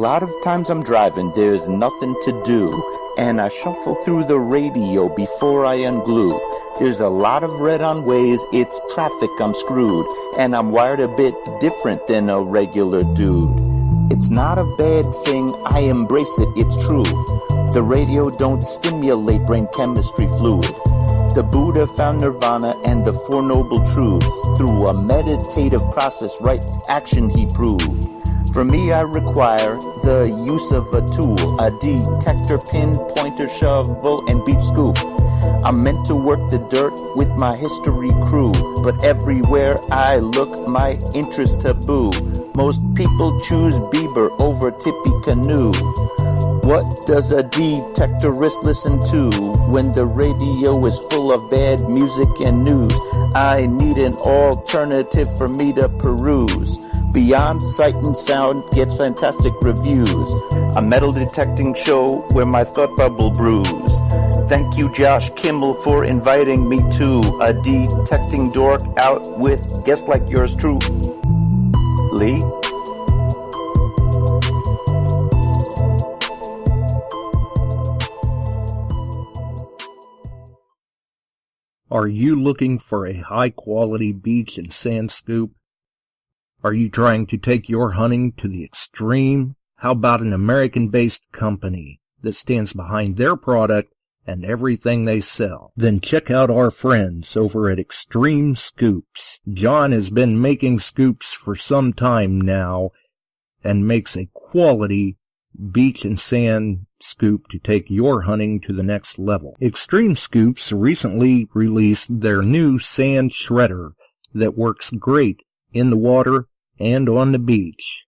lot of times I'm driving, there's nothing to do, and I shuffle through the radio before I unglue. There's a lot of red on ways, it's traffic, I'm screwed, and I'm wired a bit different than a regular dude. It's not a bad thing, I embrace it, it's true. The radio don't stimulate brain chemistry fluid. The Buddha found nirvana and the Four Noble Truths. Through a meditative process, right action he proved. For me, I require the use of a tool, a detector, pin, pointer, shovel, and beach scoop. I'm meant to work the dirt with my history crew, but everywhere I look, my interest taboo. Most people choose Bieber over Tippecanoe. What does a detectorist listen to when the radio is full of bad music and news? I need an alternative for me to peruse. Beyond Sight and Sound gets fantastic reviews. A metal detecting show where my thought bubble brews. Thank you, Josh Kimmel, for inviting me to a detecting dork out with guests like yours truly. Are you looking for a high-quality beach and sand scoop? Are you trying to take your hunting to the extreme? How about an American-based company that stands behind their product and everything they sell? Then check out our friends over at XTREME Scoops. John has been making scoops for some time now and makes a quality beach and sand scoop to take your hunting to the next level. XTREME Scoops recently released their new sand shredder that works great in the water and on the beach.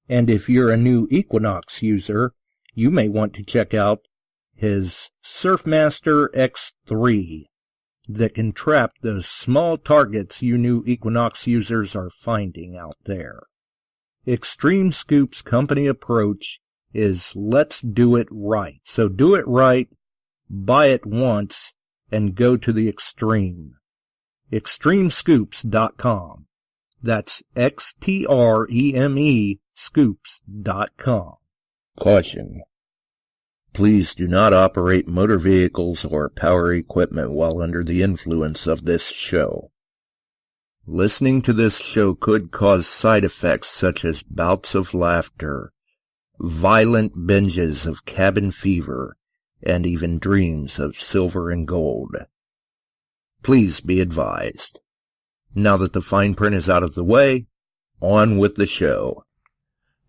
And if you're a new Equinox user, you may want to check out his Surfmaster X3 that can trap those small targets you new Equinox users are finding out there. XTREME Scoop's company approach is let's do it right. So do it right, buy it once, and go to the extreme. XTREMEScoops.com. That's XTREME Scoops.com. Caution. Please do not operate motor vehicles or power equipment while under the influence of this show. Listening to this show could cause side effects such as bouts of laughter, violent binges of cabin fever, and even dreams of silver and gold. Please be advised. Now that the fine print is out of the way, on with the show.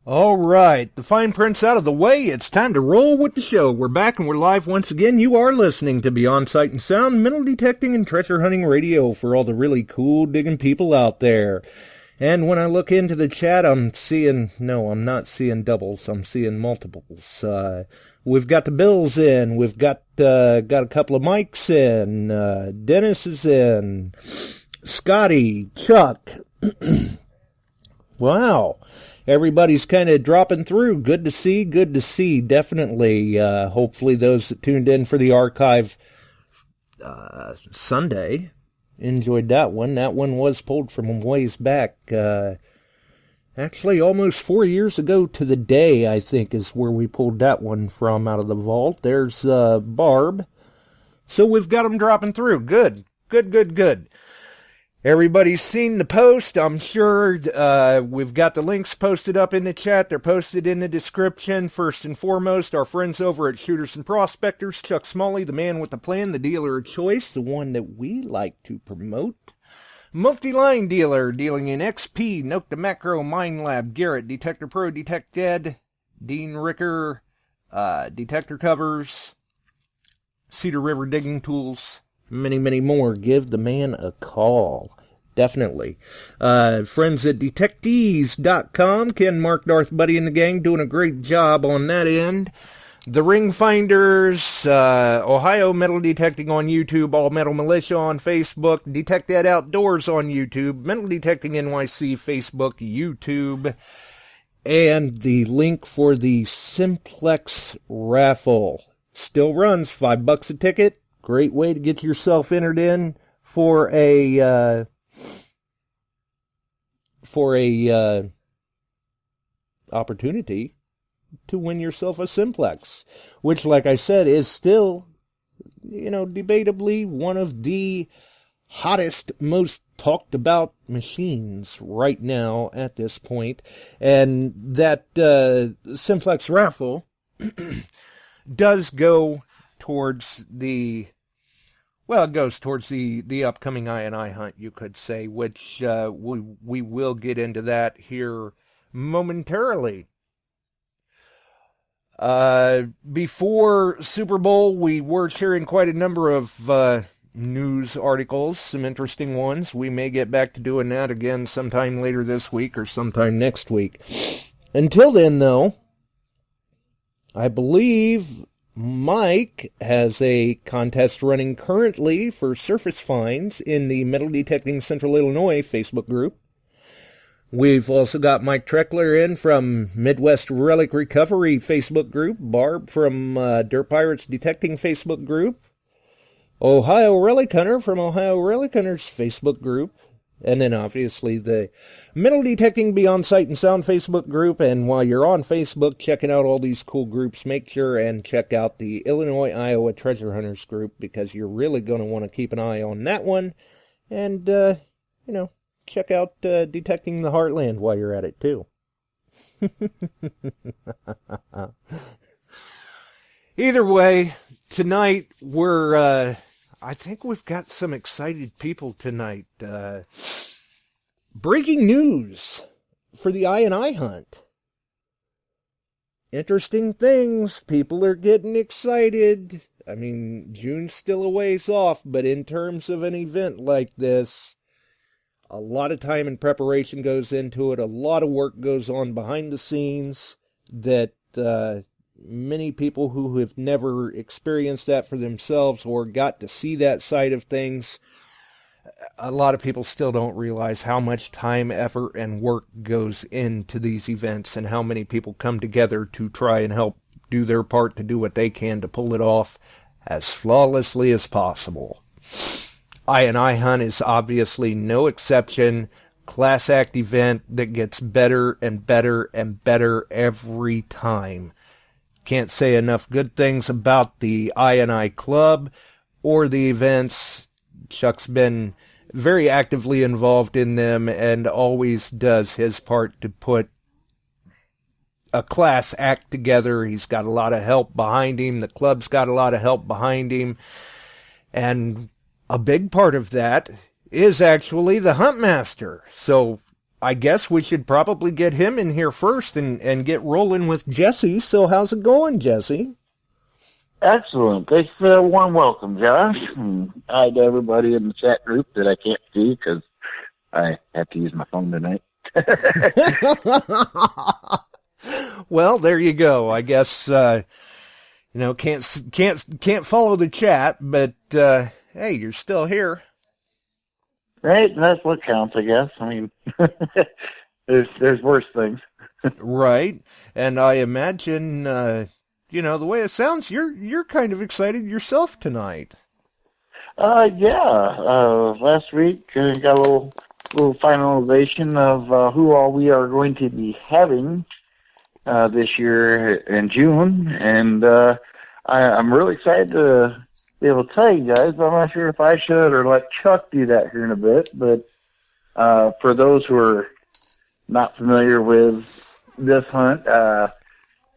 All right, the fine print's out of the way. It's time to roll with the show. We're back and we're live once again. You are listening to Beyond Sight and Sound, metal detecting and treasure hunting radio for all the really cool digging people out there. And when I look into the chat, I'm not seeing doubles. I'm seeing multiples. We've got the Bills in. We've got a couple of Mikes in. Dennis is in. Scotty, Chuck. Wow. Everybody's kind of dropping through. Good to see. Definitely. Hopefully those that tuned in for the archive Sunday enjoyed that one. That one was pulled from ways back. Actually, almost 4 years ago to the day, I think, is where we pulled that one from out of the vault. There's Barb. So we've got them dropping through. Good. Everybody's seen the post, I'm sure. We've got the links posted up in the chat. They're posted in the description. First and foremost, our friends over at Shooters and Prospectors, Chuck Smalley, the man with the plan, the dealer of choice, the one that we like to promote. Multi-line dealer, dealing in XP, Note to Macro, Mine Lab, Garrett, Detector Pro, Detect Dead, Dean Ricker, Detector Covers, Cedar River Digging Tools, many, many more. Give the man a call. Definitely. Friends at DETECTEES.com, Ken, Mark, Darth, Buddy, and the gang doing a great job on that end. TheRingFinders, Ohio Metal Detecting on YouTube, All Metal Militia on Facebook, Detect That Outdoors on YouTube, Metal Detecting NYC, Facebook, YouTube, and the link for the Simplex raffle still runs, $5 a ticket. Great way to get yourself entered in for a opportunity to win yourself a Simplex, which, like I said, is still, debatably one of the hottest, most talked about machines right now at this point. And that Simplex raffle does go towards the upcoming I&I hunt, you could say, which we will get into that here momentarily. Before Super Bowl, we were sharing quite a number of news articles, some interesting ones. We may get back to doing that again sometime later this week or sometime next week. Until then, though, I believe Mike has a contest running currently for surface finds in the Metal Detecting Central Illinois Facebook group. We've also got Mike Treckler in from Midwest Relic Recovery Facebook group, Barb from Dirt Pirates Detecting Facebook group, Ohio Relic Hunter from Ohio Relic Hunters Facebook group, and then obviously the Metal Detecting Beyond Sight and Sound Facebook group. And while you're on Facebook checking out all these cool groups, make sure and check out the Illinois-Iowa Treasure Hunters group, because you're really going to want to keep an eye on that one. And, check out Detecting the Heartland while you're at it, too. Either way, tonight I think we've got some excited people tonight. Breaking news for the I&I hunt. Interesting things. People are getting excited. I mean, June's still a ways off, but in terms of an event like this, a lot of time and preparation goes into it. A lot of work goes on behind the scenes that many people who have never experienced that for themselves or got to see that side of things, a lot of people still don't realize how much time, effort, and work goes into these events, and how many people come together to try and help do their part to do what they can to pull it off as flawlessly as possible. I&I Hunt is obviously no exception. Class act event that gets better and better and better every time. Can't say enough good things about the I&I Club or the events. Chuck's been very actively involved in them and always does his part to put a class act together. He's got a lot of help behind him. The club's got a lot of help behind him. And a big part of that is actually the Huntmaster. So I guess we should probably get him in here first and get rolling with Jesse. So how's it going, Jesse? Excellent. Thanks for the warm welcome, Josh. And hi to everybody in the chat group that I can't see because I have to use my phone tonight. Well, there you go. I guess can't follow the chat, but hey, you're still here. Right, and that's what counts, I guess. I mean, there's worse things. Right, and I imagine, the way it sounds, you're kind of excited yourself tonight. Yeah. Last week got a little finalization of who all we are going to be having this year in June, and I'm really excited to be able to tell you guys. I'm not sure if I should or let Chuck do that here in a bit, but for those who are not familiar with this hunt,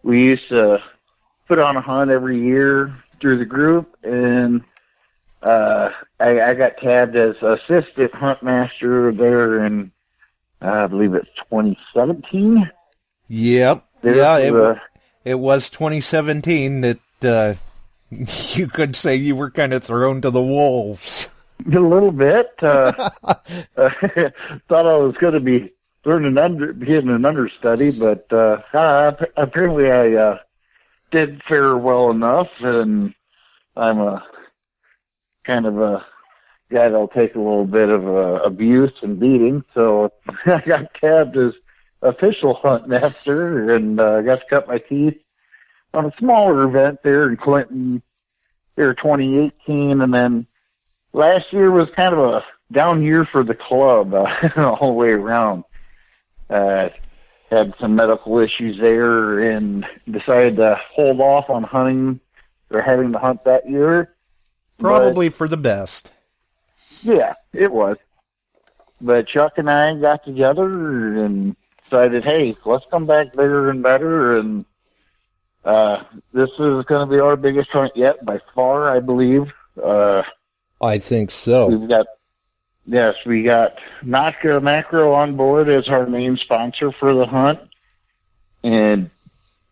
we used to put on a hunt every year through the group, and I got tabbed as assistant hunt master there in, I believe it's 2017. Yep. It was 2017 that you could say you were kind of thrown to the wolves. A little bit. Thought I was going to be being an understudy, but apparently I did fare well enough, and I'm a kind of a guy that'll take a little bit of abuse and beating, so I got tabbed as official hunt master, and got to cut my teeth on a smaller event there in Clinton, there 2018, and then last year was kind of a down year for the club all the way around. had some medical issues there and decided to hold off on hunting or having to hunt that year. Probably for the best. Yeah, it was. But Chuck and I got together and decided, hey, let's come back bigger and better. And this is going to be our biggest hunt yet by far, I believe. I think so. We got Naka Macro on board as our main sponsor for the hunt. And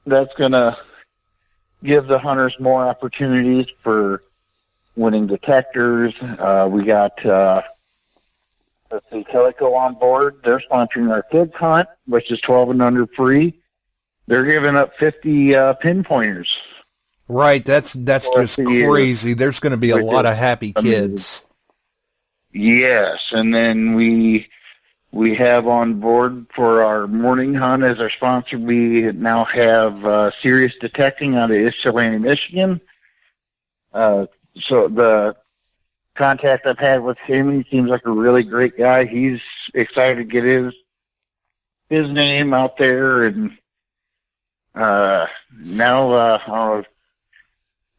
that's going to give the hunters more opportunities for winning detectors. We got, Calico on board. They're sponsoring our kids hunt, which is 12 and under free. They're giving up 50 pinpointers. Right, that's just crazy. There's going to be a lot of happy kids. Yes, and then we have on board for our morning hunt as our sponsor. We now have Serious Detecting out of Ypsilanti, Michigan. So the contact I've had with him, he seems like a really great guy. He's excited to get his name out there, and now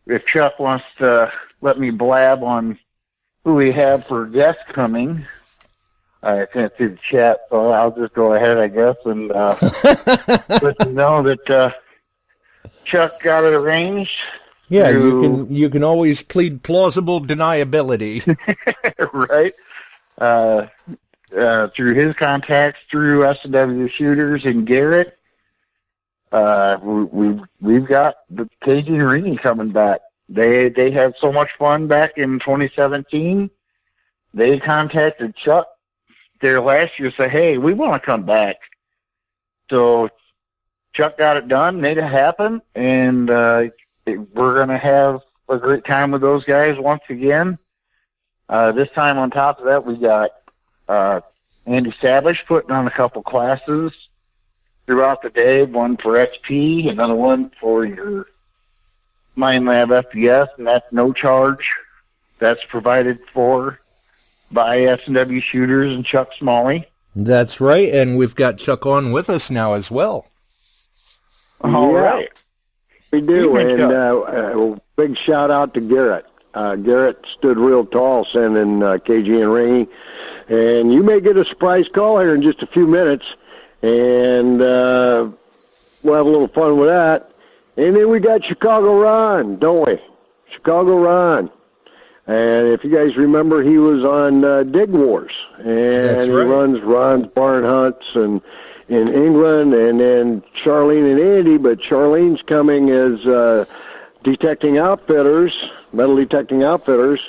if Chuck wants to let me blab on who we have for guests coming. I can't see the chat, so I'll just go ahead, I guess, and let you know that Chuck got it arranged. Yeah, you can always plead plausible deniability. Right. Through his contacts, through S&W Shooters and Garrett, we've got the KG and Rini coming back. They had so much fun back in 2017. They contacted Chuck there last year, say, hey, we want to come back. So Chuck got it done, made it happen, and we're going to have a great time with those guys once again. This time on top of that, we got Andy Savish putting on a couple classes throughout the day, one for XP, another one for your MindLab FPS, and that's no charge. That's provided for by S&W Shooters and Chuck Smalley. That's right, and we've got Chuck on with us now as well. All right. We do, and a big shout out to Garrett. Garrett stood real tall sending KG and Ringy, and you may get a surprise call here in just a few minutes, and we'll have a little fun with that. And then we got Chicago Ron, don't we? Chicago Ron. And if you guys remember, he was on Dig Wars, and he runs Ron's Barn Hunts and in England, and then Charlene and Andy, but Charlene's coming as Detecting Outfitters, Metal Detecting Outfitters,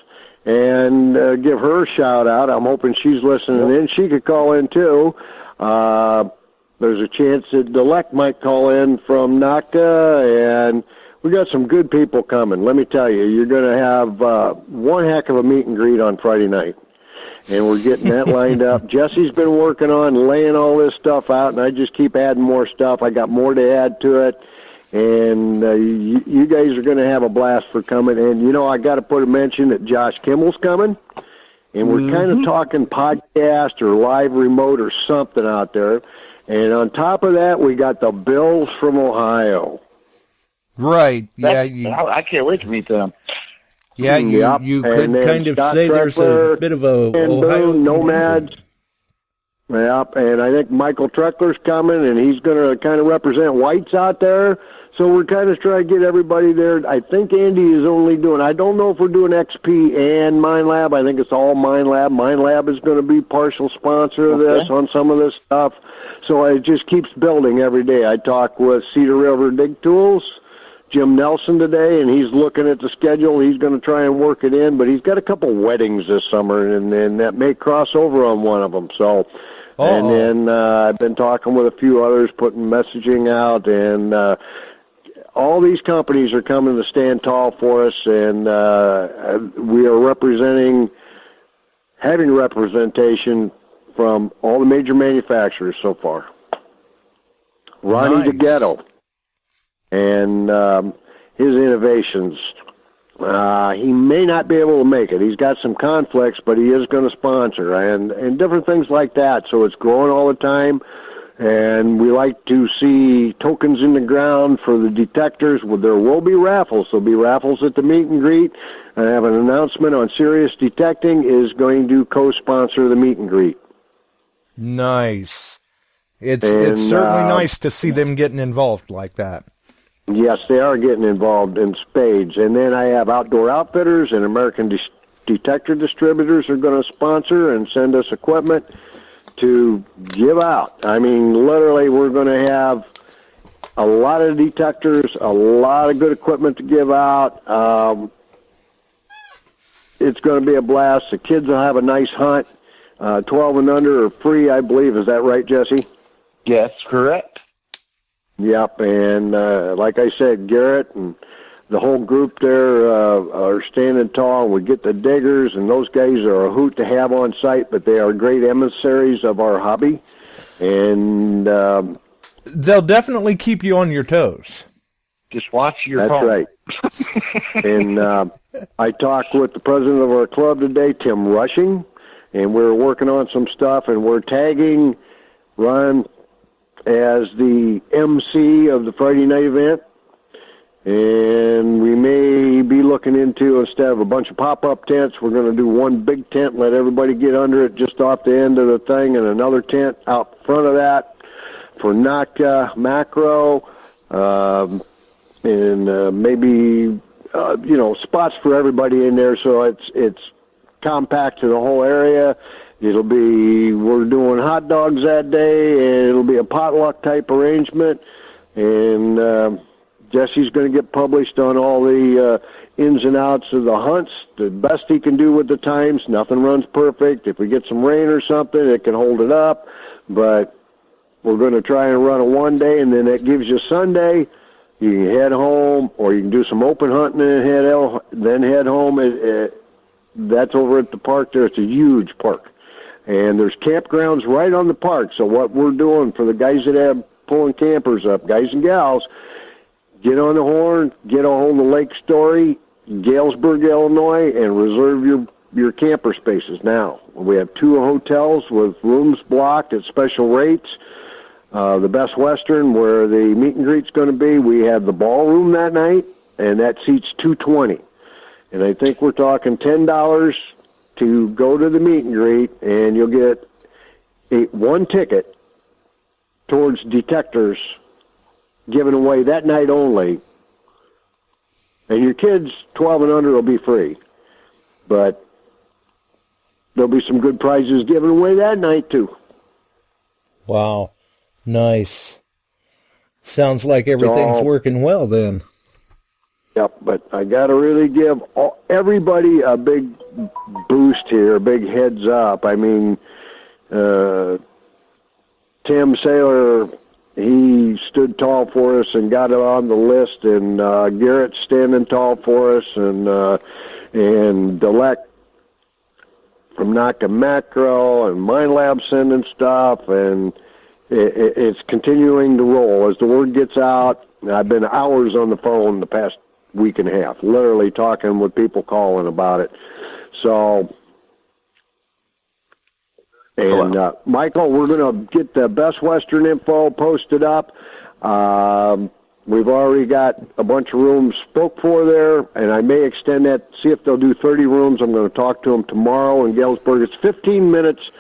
and give her a shout-out. I'm hoping she's listening in. She could call in, too. There's a chance that Delect might call in from NACA, and we got some good people coming. Let me tell you, you're going to have one heck of a meet and greet on Friday night. And we're getting that lined up. Jesse's been working on laying all this stuff out, and I just keep adding more stuff. I got more to add to it. And you guys are going to have a blast for coming. And, you know, I got to put a mention that Josh Kimmel's coming. And we're kind of talking podcast or live remote or something out there. And on top of that, we got the Bills from Ohio. Right. Yeah. I can't wait to meet them. Yeah, you could kind of say there's a bit of a Ohio Nomads. Yep, and I think Michael Treckler's coming, and he's going to kind of represent whites out there. So we're kind of trying to get everybody there. I think Andy is only doing, I don't know if we're doing XP and MindLab. I think it's all MindLab. MindLab is going to be partial sponsor of this on some of this stuff. So it just keeps building every day. I talk with Cedar River Dig Tools, Jim Nelson today, and he's looking at the schedule. He's going to try and work it in, but he's got a couple weddings this summer, and that may cross over on one of them. So, and then I've been talking with a few others, putting messaging out, and all these companies are coming to stand tall for us, and we are having representation from all the major manufacturers so far. Ronnie DeGhetto and his innovations. He may not be able to make it. He's got some conflicts, but he is going to sponsor and different things like that. So it's growing all the time. And we like to see tokens in the ground for the detectors. Well, there will be raffles. There'll be raffles at the meet and greet. I have an announcement on Serious Detecting is going to co-sponsor the meet and greet. Nice. It's certainly nice to see them getting involved like that. Yes, they are getting involved in spades. And then I have Outdoor Outfitters and American Detector Distributors are going to sponsor and send us equipment to give out. I mean, literally, we're going to have a lot of detectors, a lot of good equipment to give out. It's going to be a blast. The kids will have a nice hunt. 12 and under are free, I believe. Is that right, Jesse? Yes, correct. Yep, and like I said, Garrett and the whole group there are standing tall. We get the diggers, and those guys are a hoot to have on site, but they are great emissaries of our hobby. And they'll definitely keep you on your toes. Just watch your phone. That's right. And I talked with the president of our club today, Tim Rushing, and we're working on some stuff, and we're tagging Ron as the MC of the Friday night event. And we may be looking into, instead of a bunch of pop-up tents, we're going to do one big tent, let everybody get under it just off the end of the thing, and another tent out front of that for NACA macro, and maybe, spots for everybody in there, so it's compact to the whole area. We're doing hot dogs that day, and it'll be a potluck type arrangement, and Jesse's going to get published on all the ins and outs of the hunts, the best he can do with the times. Nothing runs perfect. If we get some rain or something, it can hold it up, but we're going to try and run a one day, and then that gives you Sunday. You can head home, or you can do some open hunting and then head home. That's over at the park there. It's a huge park. And there's campgrounds right on the park. So what we're doing for the guys that have pulling campers up, guys and gals, get on the horn, get a hold of Lake Story, Galesburg, Illinois, and reserve your camper spaces now. We have 2 hotels with rooms blocked at special rates. The Best Western, where the meet and greet's going to be, we have the ballroom that night, and that seats 220. And I think we're talking $10 to go to the meet and greet, and you'll get one ticket towards Detectors given away that night only. And your kids 12 and under will be free. But there'll be some good prizes given away that night, too. Wow. Nice. Sounds like everything's working well then. Yep, but I got to really give everybody a big boost here, a big heads up. I mean, Tim Saylor, he stood tall for us and got it on the list, and Garrett's standing tall for us, and Delec from NACA Macro, and Mind Lab sending stuff, and it's continuing to roll. As the word gets out, I've been hours on the phone the past week and a half, literally talking with people calling about it. So, and Michael, we're going to get the Best Western info posted up. We've already got a bunch of rooms spoke for there, and I may extend that, see if they'll do 30 rooms. I'm going to talk to them tomorrow in Galesburg. It's 15 minutes.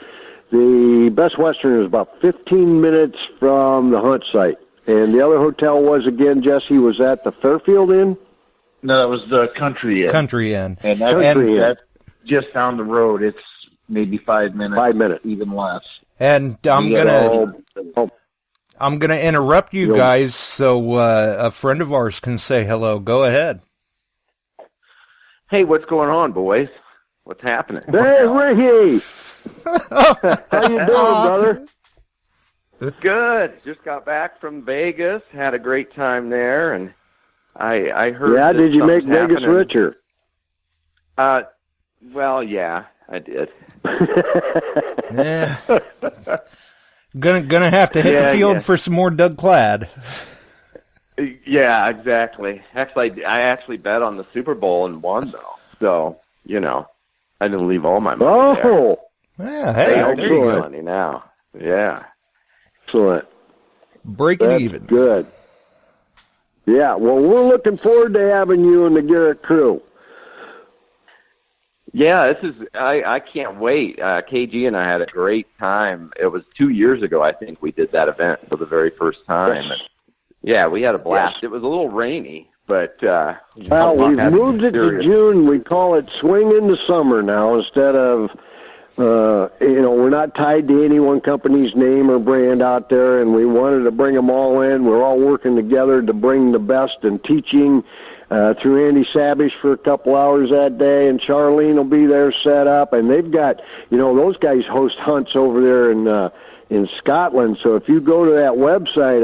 The Best Western is about 15 minutes from the hunt site. And the other hotel was, again, Jesse, was at the Fairfield Inn? No, that was the Country Inn. Country Inn. And that's just down the road. It's maybe 5 minutes. 5 minutes. Even less. And I'm gonna interrupt you guys so a friend of ours can say hello. Go ahead. Hey, what's going on, boys? What's happening? Hey, Ricky! How you doing, brother? Good. Just got back from Vegas. Had a great time there, and I heard. Yeah, did you make Vegas richer? Well, yeah, I did. Yeah. Gonna have to hit the field for some more Doug Cladd. Yeah, exactly. Actually, I actually bet on the Super Bowl and won, though. So, I didn't leave all my money there. Yeah, hey, I'll give you money now. Yeah. Excellent. Breaking That's even. Good. Yeah, well, we're looking forward to having you and the Garrett crew. Yeah, I can't wait. KG and I had a great time. It was 2 years ago, I think, we did that event for the very first time. Yes. And yeah, we had a blast. Yes. It was a little rainy, but well, we've moved it to June. We call it swing into summer now instead of, we're not tied to any one company's name or brand out there, and we wanted to bring them all in. We're all working together to bring the best in teaching through Andy Sabish for a couple hours that day, and Charlene will be there set up. And they've got, those guys host hunts over there in Scotland. So if you go to that website,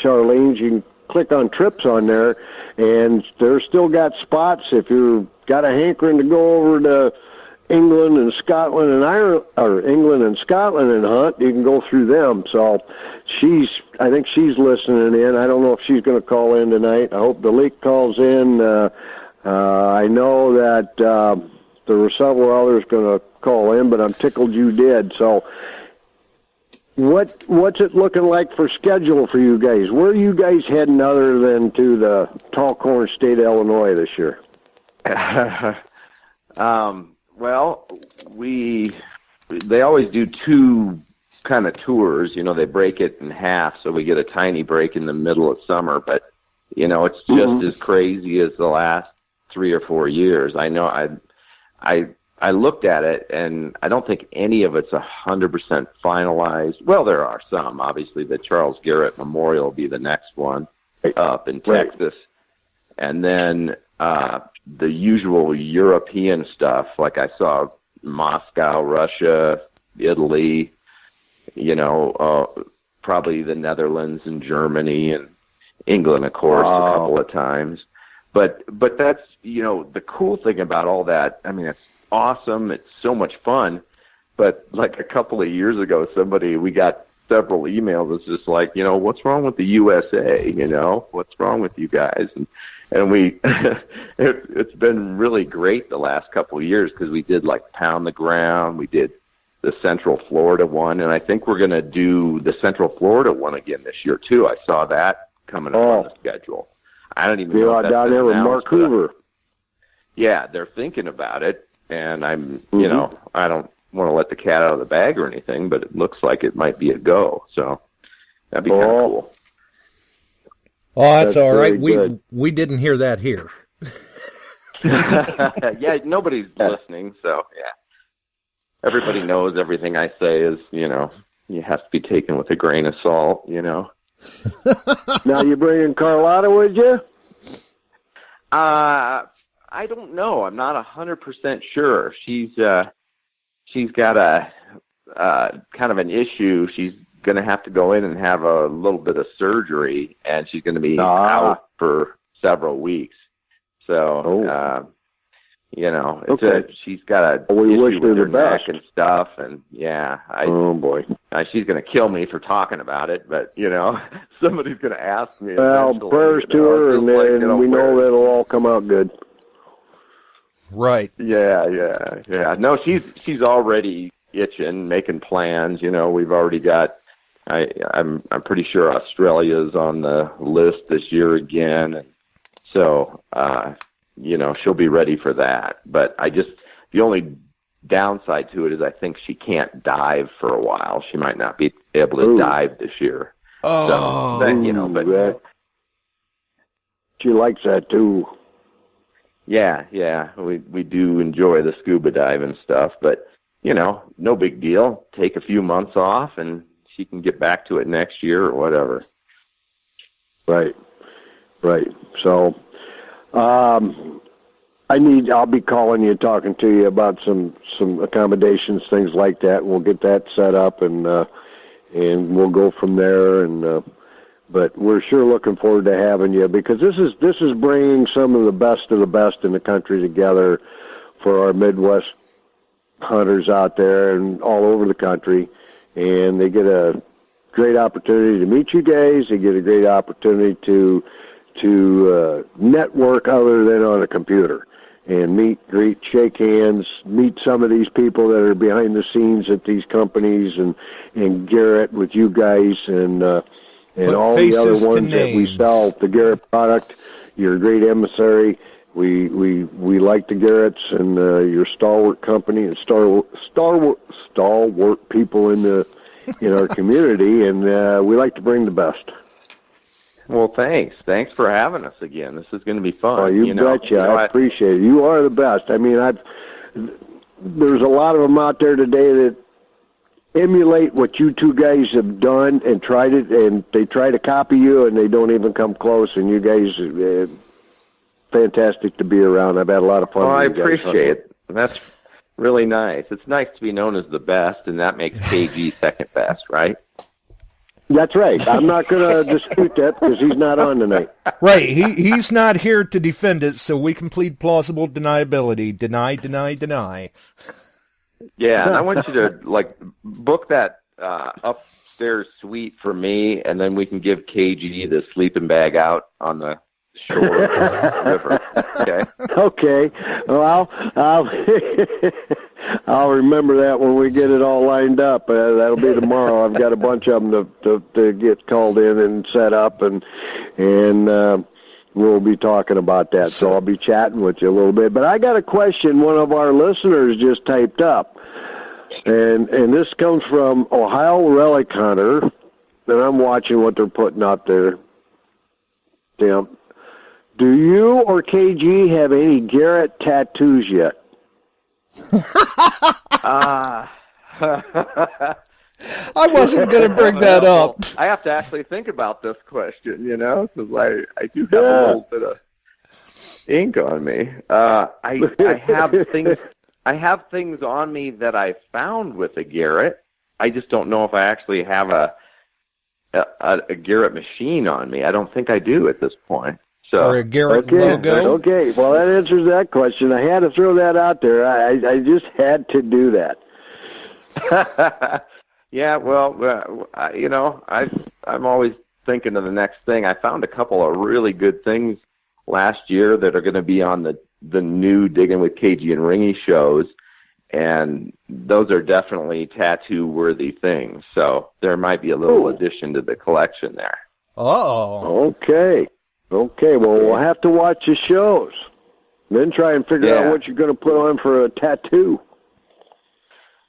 Charlene's, you can click on trips on there, and they're still got spots. If you've got a hankering to go over to England and Scotland and England and Scotland and hunt, you can go through them. So I think she's listening in. I don't know if she's going to call in tonight. I hope the leak calls in. I know that there were several others going to call in, but I'm tickled you did. So what's it looking like for schedule for you guys? Where are you guys heading other than to the tall corn state of Illinois this year? Well, they always do two kind of tours. They break it in half, so we get a tiny break in the middle of summer. But it's just as crazy as the last 3 or 4 years. I know. I looked at it, and I don't think any of it's 100% finalized. Well, there are some. Obviously, the Charles Garrett Memorial will be the next one up in Texas, and then the usual European stuff, like I saw Moscow, Russia, Italy, probably the Netherlands and Germany and England, of course, a couple of times. But that's, the cool thing about all that, I mean, it's awesome. It's so much fun. But like a couple of years ago, we got several emails. It's just like, what's wrong with the USA? What's wrong with you guys? And we, it's been really great the last couple of years because we did like Pound the Ground. We did the Central Florida one, and I think we're going to do the Central Florida one again this year too. I saw that coming up on the schedule. I don't even know if that's down there with Mark Hoover. Yeah, they're thinking about it, and I'm, I don't want to let the cat out of the bag or anything, but it looks like it might be a go. So that'd be kind of cool. Oh, that's all right. We didn't hear that here. Yeah, nobody's listening, so yeah. Everybody knows everything I say is, you have to be taken with a grain of salt, Now you bringing Carlotta with you? I don't know. I'm not 100% sure. She's got a kind of an issue. She's going to have to go in and have a little bit of surgery, and she's going to be out for several weeks. So, she's got a issue with her neck and stuff, and she's going to kill me for talking about it, but somebody's going to ask me. Well, prayers to her, and we know that'll all come out good. Right. Yeah. No, she's already itching, making plans. We've already got. I'm pretty sure Australia's on the list this year again, and so she'll be ready for that. But the only downside to it is I think she can't dive for a while. She might not be able to dive this year. Oh, so, but she likes that too. Yeah, we do enjoy the scuba diving stuff, but no big deal. Take a few months off, and she can get back to it next year or whatever. Right. So, I'll be calling you, talking to you about some accommodations, things like that. We'll get that set up, and we'll go from there. And but we're sure looking forward to having you, because this is bringing some of the best in the country together for our Midwest hunters out there and all over the country. And they get a great opportunity to meet you guys. They get a great opportunity to network other than on a computer. and meet, greet, shake hands, meet some of these people that are behind the scenes at these companies, and Garrett with you guys, and all the other ones that we sell the Garrett product. You're a great emissary. We like the Garretts, and you're a stalwart company and stalwart people in our community, and we like to bring the best. Well, thanks. Thanks for having us again. This is going to be fun. Oh, you betcha. I appreciate it. You are the best. I mean, there's a lot of them out there today that emulate what you two guys have done and tried it, and they try to copy you, and they don't even come close. And you guys, fantastic to be around. I've had a lot of fun. Well, I with you guys. appreciate it. That's really nice. It's nice to be known as the best, and that makes KG second best, right? That's right. I'm not going to dispute that because he's not on tonight. Right. He's not here to defend it, so we can plead plausible deniability. Deny. Yeah, and I want you to book that upstairs suite for me, and then we can give KG the sleeping bag out on the shore of the river. Okay. Okay. Well, I'll remember that when we get it all lined up. That'll be tomorrow. I've got a bunch of them to get called in and set up, and we'll be talking about that. So I'll be chatting with you a little bit. But I got a question one of our listeners just typed up, and this comes from Ohio Relic Hunter, and I'm watching what they're putting up there. Tim, do you or KG have any Garrett tattoos yet? I wasn't going to bring that up. I have to actually think about this question, because I do have a little bit of ink on me. I have things on me that I found with a Garrett. I just don't know if I actually have a Garrett machine on me. I don't think I do at this point. So, or a Garrett logo. Okay, well, that answers that question. I had to throw that out there. I just had to do that. Yeah, well, I'm always thinking of the next thing. I found a couple of really good things last year that are going to be on the new Digging with KG and Ringy shows, and those are definitely tattoo-worthy things. So there might be a little addition to the collection there. Oh. Okay, well, we'll have to watch the shows, then try and figure out what you're going to put on for a tattoo.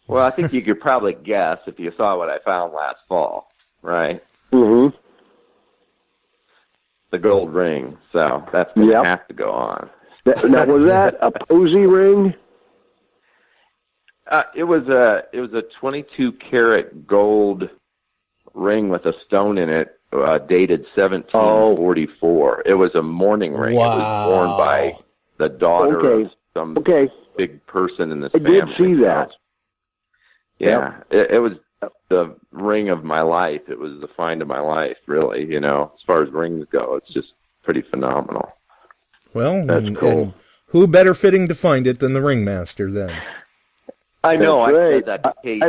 Well, I think you could probably guess if you saw what I found last fall, right? Mm-hmm. The gold ring, so that's going to have to go on. Now, was that a posy ring? It was a 22-karat gold ring with a stone in it. Dated 1744. It was a mourning ring. Wow. It was worn by the daughter of some big person in this family. I did see that. Yeah, it was the ring of my life. It was the find of my life, really. As far as rings go, it's just pretty phenomenal. Well, that's cool. And who better fitting to find it than the ringmaster, then? I know. That's right. I said that to KG,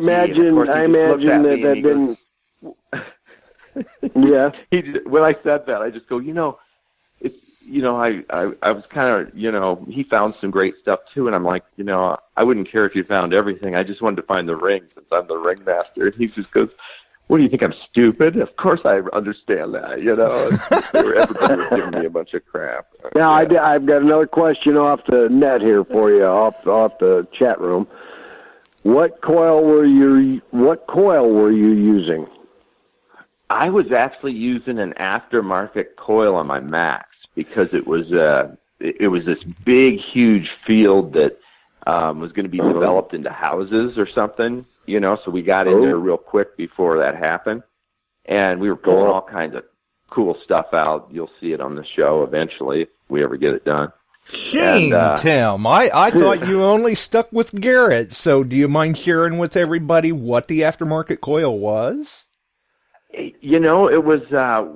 I imagine that didn't... Yeah. When I said that, I just go, it's, I was kind of, he found some great stuff too, and I'm like, I wouldn't care if you found everything. I just wanted to find the ring since I'm the ringmaster. And he just goes, what do you think, I'm stupid? Of course I understand that, Everybody was giving me a bunch of crap. Now, I've got another question off the net here for you, off the chat room. What coil were you using? I was actually using an aftermarket coil on my Max because it was this big, huge field that was going to be developed into houses or something, so we got in there real quick before that happened, and we were pulling all kinds of cool stuff out. You'll see it on the show eventually if we ever get it done. Shame, Tim. I thought you only stuck with Garrett, so do you mind sharing with everybody what the aftermarket coil was? It was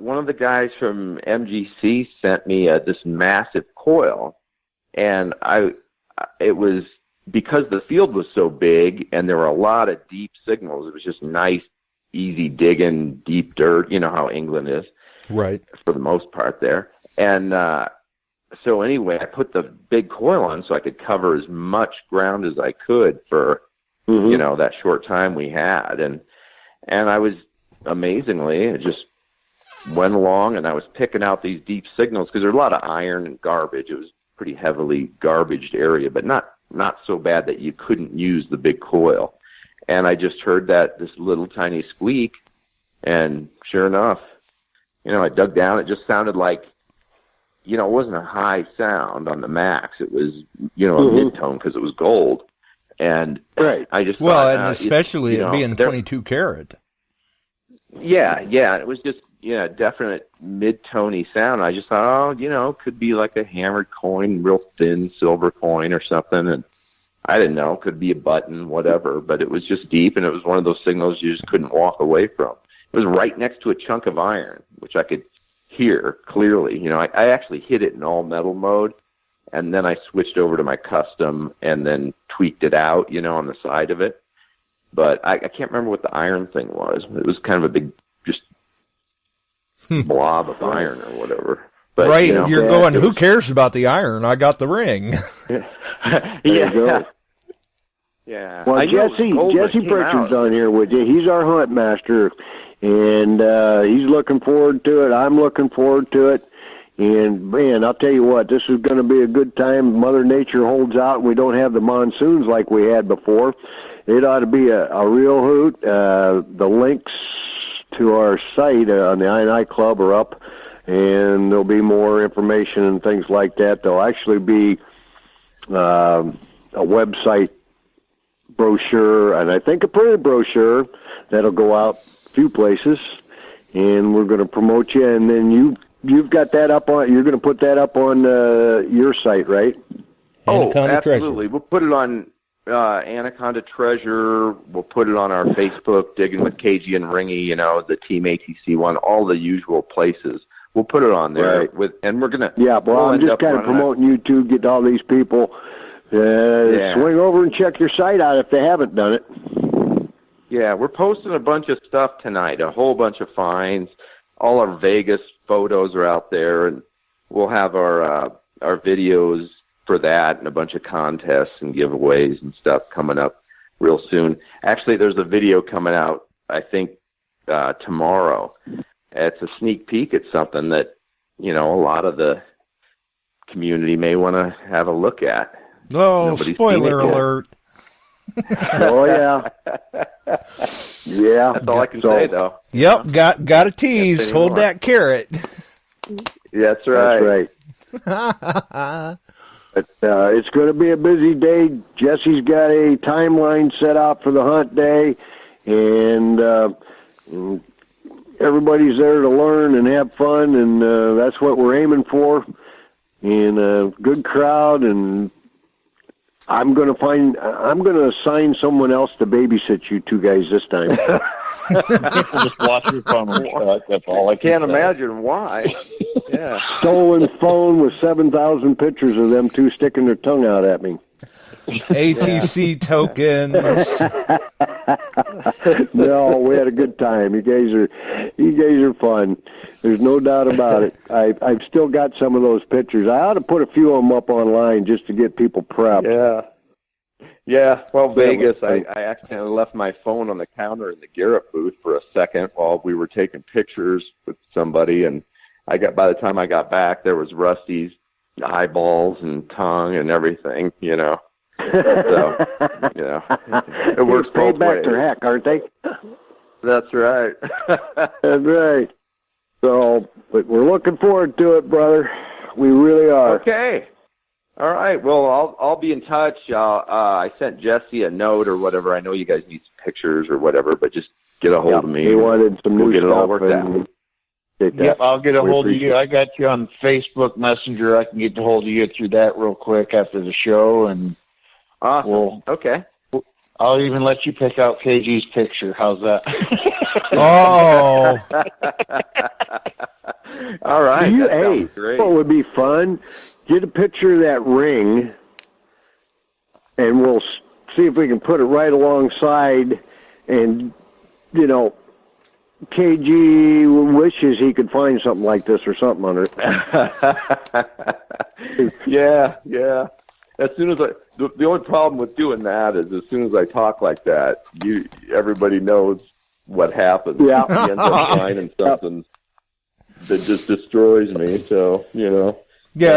one of the guys from MGC sent me this massive coil, and it was because the field was so big and there were a lot of deep signals. It was just nice, easy digging, deep dirt. You know how England is, right? For the most part there, and so anyway, I put the big coil on so I could cover as much ground as I could for, you know, that short time we had. And I was, amazingly, it just went along, and I was picking out these deep signals because there's a lot of iron and garbage. It was a pretty heavily garbaged area, but not so bad that you couldn't use the big coil. And I just heard this little tiny squeak, and sure enough, you know, I dug down. It just sounded like, you know, it wasn't a high sound on the max. It was, you know, a mid-tone because it was gold. And I just thought, and especially it being 22 karat. Yeah, it was just, definite mid-tony sound. I just thought, oh, you know, could be like a hammered coin, real thin silver coin or something. And I didn't know, could be a button, whatever. But it was just deep, and it was one of those signals you just couldn't walk away from. It was right next to a chunk of iron, which I could hear clearly. You know, I actually hit it in all metal mode, and then I switched over to my custom and then tweaked it out, you know, on the side of it. But I can't remember what the iron thing was. It was kind of a big, just blob of iron or whatever. But, right, you know, you're going, who cares about the iron? I got the ring. Yeah. Yeah. Well, Jesse Pritchard's on here with you. He's our hunt master, and he's looking forward to it. I'm looking forward to it. And, man, I'll tell you what, this is going to be a good time. Mother Nature holds out, and we don't have the monsoons like we had before. It ought to be a real hoot. The links to our site on the I&I Club are up, and there'll be more information and things like that. There'll actually be a website brochure, and I think a printed brochure that'll go out a few places, and we're going to promote you. And then you've got that up on. You're going to put that up on your site, right? Anaconda absolutely. Treasure. We'll put it on Anaconda Treasure. We'll put it on our Facebook, Digging with KG and Ringy. You know, the Team ATC one, all the usual places. We'll put it on there and we're gonna. Yeah, well, I'm just kind of promoting you to get all these people. Swing over and check your site out if they haven't done it. Yeah, we're posting a bunch of stuff tonight, a whole bunch of finds. All our Vegas photos are out there, and we'll have our videos for that and a bunch of contests and giveaways and stuff coming up real soon. Actually, there's a video coming out, I think, tomorrow. It's a sneak peek at something that, you know, a lot of the community may want to have a look at. Oh, nobody's spoiler alert. Oh, yeah. Yeah. That's all I can say, though. Yep, got a tease. Hold that carrot. That's right. That's right. It's going to be a busy day. Jesse's got a timeline set out for the hunt day, and everybody's there to learn and have fun, and that's what we're aiming for. And a good crowd, and I'm going to assign someone else to babysit you two guys this time. Just watch your phone. That's all I can't imagine why. Yeah. Stolen phone with 7,000 pictures of them two sticking their tongue out at me. ATC tokens. No, we had a good time. You guys are fun. There's no doubt about it. I've still got some of those pictures. I ought to put a few of them up online just to get people prepped. Yeah. Well, Vegas, I accidentally left my phone on the counter in the Garrett booth for a second while we were taking pictures with somebody, and by the time I got back, there was Rusty's eyeballs and tongue and everything, you know. So, you know, it works both ways. They're heck, aren't they? That's right. That's right. So, but we're looking forward to it, brother. We really are. Okay. All right. Well, I'll be in touch. I sent Jesse a note or whatever. I know you guys need some pictures or whatever, but just get a hold of me. He wanted some new get stuff. It all worked out. Yep, I'll get a hold of you. I got you on Facebook Messenger. I can get a hold of you through that real quick after the show, and awesome. Okay. I'll even let you pick out KG's picture. How's that? Oh. All right. Hey, great. What would be fun? Get a picture of that ring, and we'll see if we can put it right alongside, and, you know, KG wishes he could find something like this or something on it. Yeah. As soon as the only problem with doing that is as soon as I talk like that, everybody knows what happens. Yeah. He ends up finding something that just destroys me. So Yeah,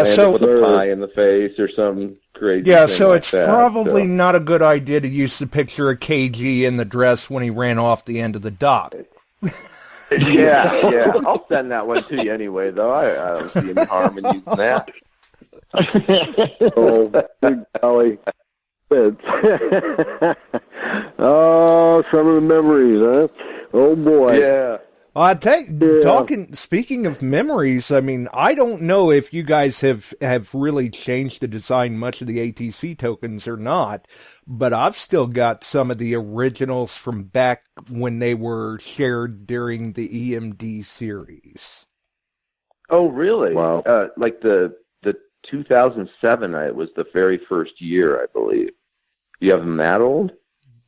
I end up with a pie in the face or some crazy. Yeah, thing so like it's that, probably not a good idea to use the picture of KG in the dress when he ran off the end of the dock. Yeah. I'll send that one to you anyway, though. I don't see any harm in using that. Oh, big golly. Oh, some of the memories, huh? Oh, boy. Yeah. Speaking of memories, I mean, I don't know if you guys have really changed the design much of the ATC tokens or not, but I've still got some of the originals from back when they were shared during the EMD series. Oh, really? Wow. Like the 2007, it was the very first year, I believe. You have them that old?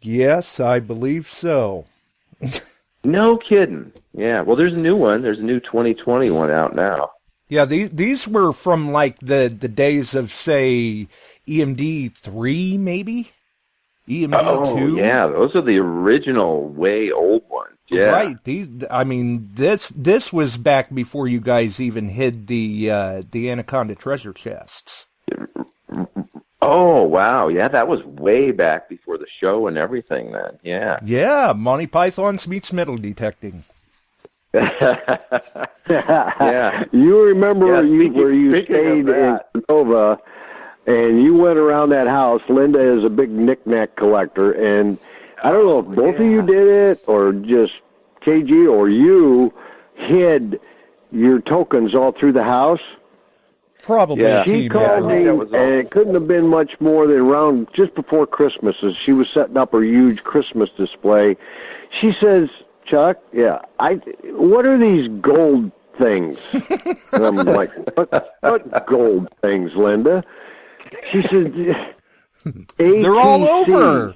Yes, I believe so. No kidding. Yeah. Well, there's a new one. There's a new 2020 one out now. Yeah, these were from like the days of, say, EMD 3, maybe? EMD 2? Yeah, those are the original, way old ones. Yeah. Right. This was back before you guys even hid the Anaconda treasure chests. Oh, wow. Yeah, that was way back before the show and everything then. Yeah. Yeah, Monty Python's meets metal detecting. Yeah. You remember where you stayed in Nova, and you went around that house. Linda is a big knick-knack collector, and I don't know if both of you did it or just KG or you hid your tokens all through the house. Probably. Yeah. She called me, and it couldn't have been much more than around just before Christmas as she was setting up her huge Christmas display. She says, Chuck, what are these gold things? And I'm like, what gold things, Linda? She said, they're all over.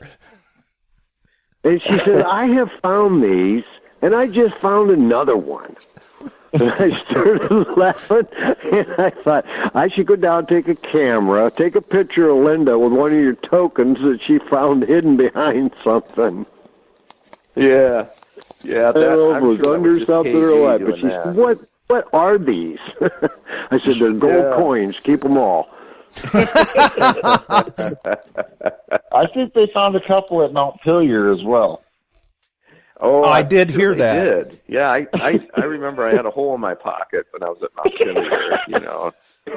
And she said, I have found these, and I just found another one. And I started laughing, and I thought, I should go down, take a camera, take a picture of Linda with one of your tokens that she found hidden behind something. Yeah. Yeah, I don't know if it was under something or what, but she said, what are these? I said, they're gold coins, keep them all. I think they found a couple at Mount Pillier as well. Oh, I did hear that. Did. Yeah, I remember I had a hole in my pocket when I was at Mount Pillier,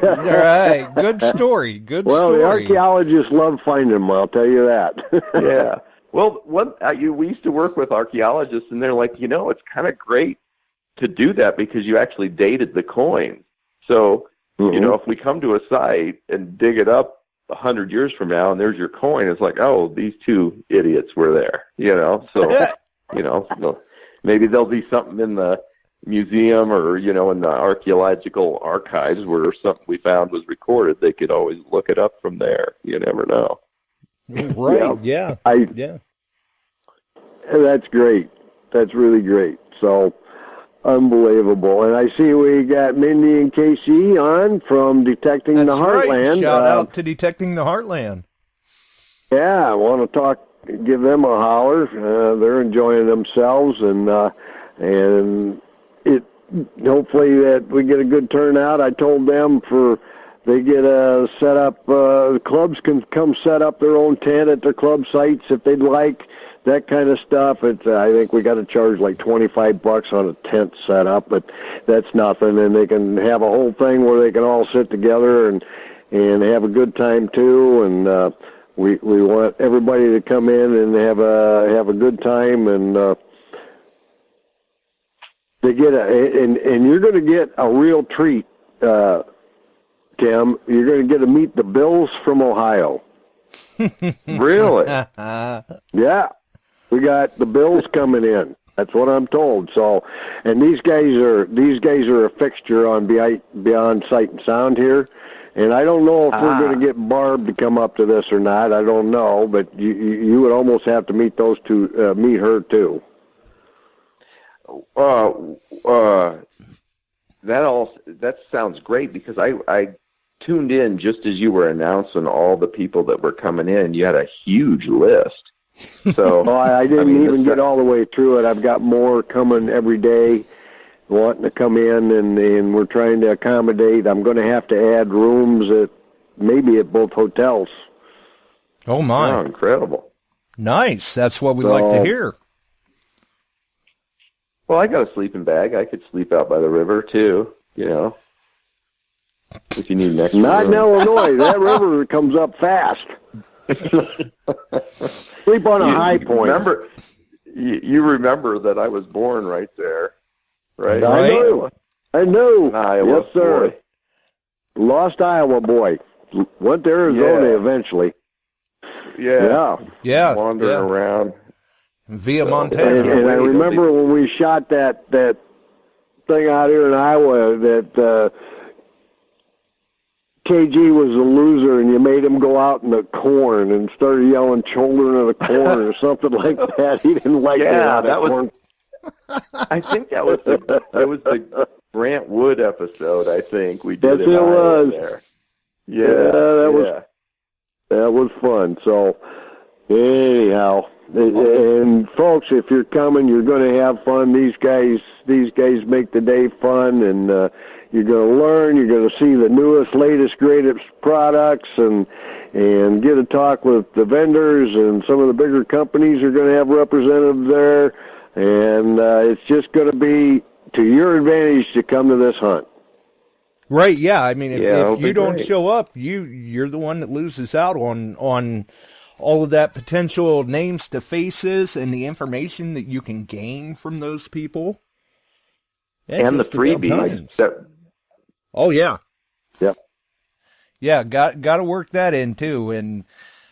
All right, good story. Good story. Well, the archaeologists love finding them, I'll tell you that. Yeah. Well, we used to work with archaeologists, and they're like, it's kind of great to do that because you actually dated the coin. So, if we come to a site and dig it up 100 years from now, and there's your coin, it's like, oh, these two idiots were there, So, maybe there'll be something in the museum or, in the archaeological archives where something we found was recorded. They could always look it up from there. You never know. Right, yeah. That's great. That's really great. So, unbelievable. And I see we got Mindy and Casey on from Detecting the Heartland. Right. Shout out to Detecting the Heartland. Yeah, I want to give them a holler. They're enjoying themselves, and it hopefully that we get a good turnout. I told them they get a set up. The clubs can come set up their own tent at their club sites if they'd like. That kind of stuff. It's I think we got to charge like $25 on a tent setup, but that's nothing. And they can have a whole thing where they can all sit together and have a good time too. And we want everybody to come in and have a good time. And they get and you're going to get a real treat, Tim. You're going to get to meet the Bills from Ohio. Really? Yeah. We got the Bills coming in. That's what I'm told. So, and these guys are a fixture on Beyond Sight and Sound here. And I don't know if we're going to get Barb to come up to this or not. I don't know, but you would almost have to meet those two, meet her too. that sounds great, because I tuned in just as you were announcing all the people that were coming in. You had a huge list. So I didn't even get all the way through it. I've got more coming every day wanting to come in, and we're trying to accommodate. I'm going to have to add rooms at both hotels. Oh, my. Oh, incredible. Nice. That's what we like to hear. Well, I got a sleeping bag. I could sleep out by the river, too, if you need an extra Not room. in Illinois. That river comes up fast. Sleep on a high point. You remember that I was born right there, right? I know. Iowa, yes, sir. boy. Lost Iowa boy. Went to Arizona eventually. Yeah. Yeah. Wandering around. Via Montana. And I remember when we shot that thing out here in Iowa that KG was a loser, and you made him go out in the corn and started yelling "children of the corn" or something like that. He didn't like that was. I think that was the Grant Wood episode. I think we did. Yes, it was. There. That was fun. So anyhow, and folks, if you're coming, you're going to have fun. These guys make the day fun, and you're going to learn. You're going to see the newest, latest, greatest products, and get to talk with the vendors, and some of the bigger companies are going to have representatives there, and it's just going to be to your advantage to come to this hunt. Right, yeah. I mean, if you don't great. show up, you're the one that loses out on all of that potential names to faces and the information that you can gain from those people. And the freebies. Oh, yeah. Yep. Yeah, got to work that in, too. And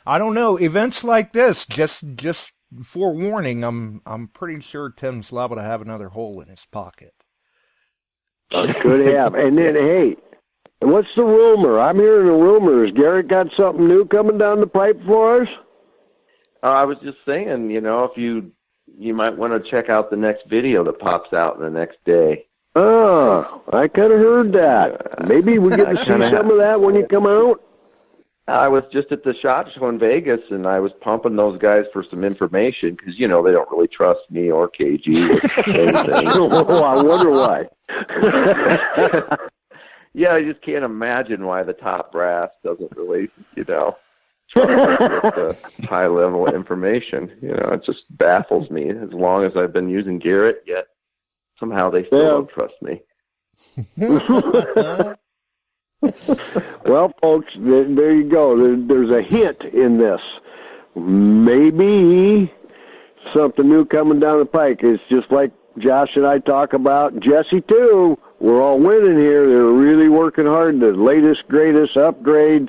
I don't know, events like this, just forewarning, I'm pretty sure Tim's liable to have another hole in his pocket. Could have. And then, hey, what's the rumor? I'm hearing a rumor. Has Garrett got something new coming down the pipe for us? I was just saying, if you might want to check out the next video that pops out the next day. Oh, I kind of heard that. Maybe we get to see some of that when you come out? I was just at the SHOT Show in Vegas, and I was pumping those guys for some information because, they don't really trust me or KG with anything. Oh, I wonder why. Yeah, I just can't imagine why the top brass doesn't really, try to get the high-level information. It just baffles me. As long as I've been using Garrett, yet somehow they still don't trust me. Well, folks, there you go. There's a hint in this. Maybe something new coming down the pike. It's just like Josh and I talk about. Jesse, too. We're all winning here. They're really working hard. The latest, greatest upgrade,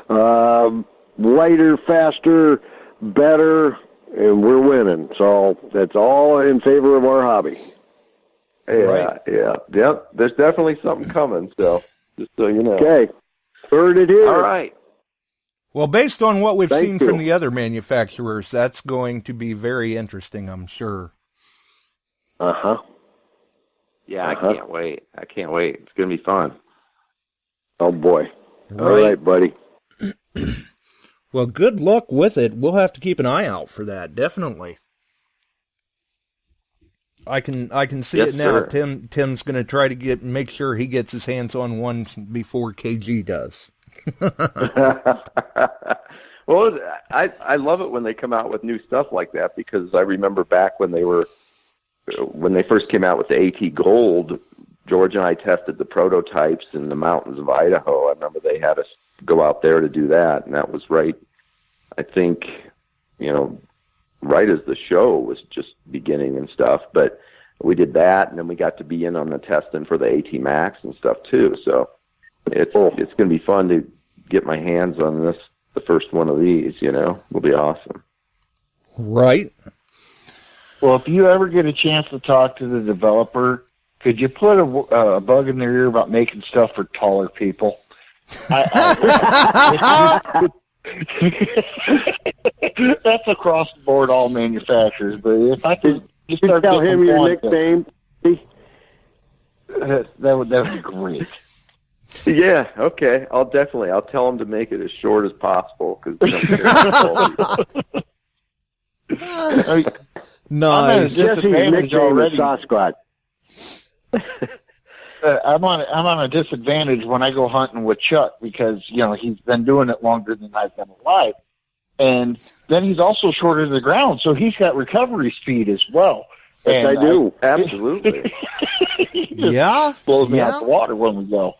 lighter, faster, better, and we're winning. So that's all in favor of our hobby. Yeah. Yep. There's definitely something coming, so just so you know. Okay. Heard it here. All right. Well, based on what we've seen you. from the other manufacturers, that's going to be very interesting, I'm sure. Uh-huh. Yeah, I can't wait. It's going to be fun. Oh, boy. All right, buddy. Well, good luck with it. We'll have to keep an eye out for that, definitely. I can see it now. Sir. Tim's going to try to make sure he gets his hands on one before KG does. Well, I love it when they come out with new stuff like that, because I remember back when they first came out with the AT Gold, George and I tested the prototypes in the mountains of Idaho. I remember they had us go out there to do that, and that was right, I think, right as the show was just beginning and stuff. But we did that, and then we got to be in on the testing for the AT Max and stuff too. So it's going to be fun to get my hands on the first one of these. It'll be awesome. Right. Well, if you ever get a chance to talk to the developer, could you put a bug in their ear about making stuff for taller people? That's across the board, all manufacturers. But if I could just start tell him your nickname. That would be great. Yeah, okay. I'll tell him to make it as short as possible because Nice. Jesse's nickname is Sasquatch. I'm on a disadvantage when I go hunting with Chuck because he's been doing it longer than I've been alive, and then he's also shorter to the ground, so he's got recovery speed as well. Yes, I do. Absolutely. Yeah. Blows me out the water when we go.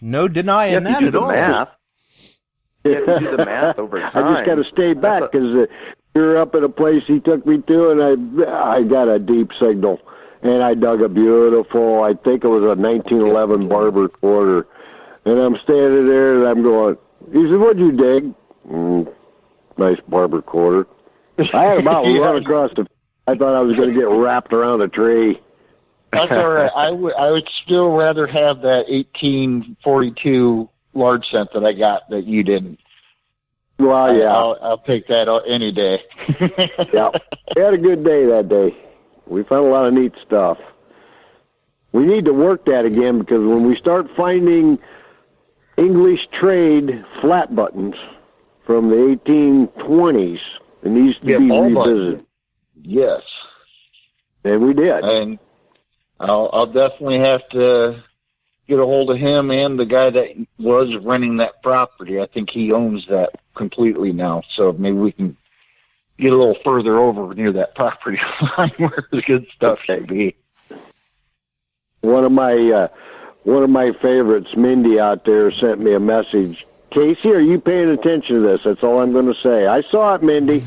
No denying that at all. Math. You have to do the math over time. I just got to stay back because we were up at a place he took me to, and I got a deep signal, and I dug a beautiful, I think it was a 1911 barber quarter, and I'm standing there, and I'm going, he said, "What'd you dig?" Nice barber quarter. I had about run across the, I thought I was going to get wrapped around a tree. That's all right. I would still rather have that 1842 large scent that I got that you didn't. Well, yeah. I'll take that any day. Yeah. We had a good day that day. We found a lot of neat stuff. We need to work that again because when we start finding English trade flat buttons from the 1820s, it needs to be revisited. Yes. And we did. And I'll definitely have to get a hold of him and the guy that was renting that property. I think he owns that completely now, so maybe we can get a little further over near that property line where the good stuff should be. One of my favorites, Mindy out there, sent me a message. Casey, are you paying attention to this? That's all I'm going to say. I saw it, Mindy.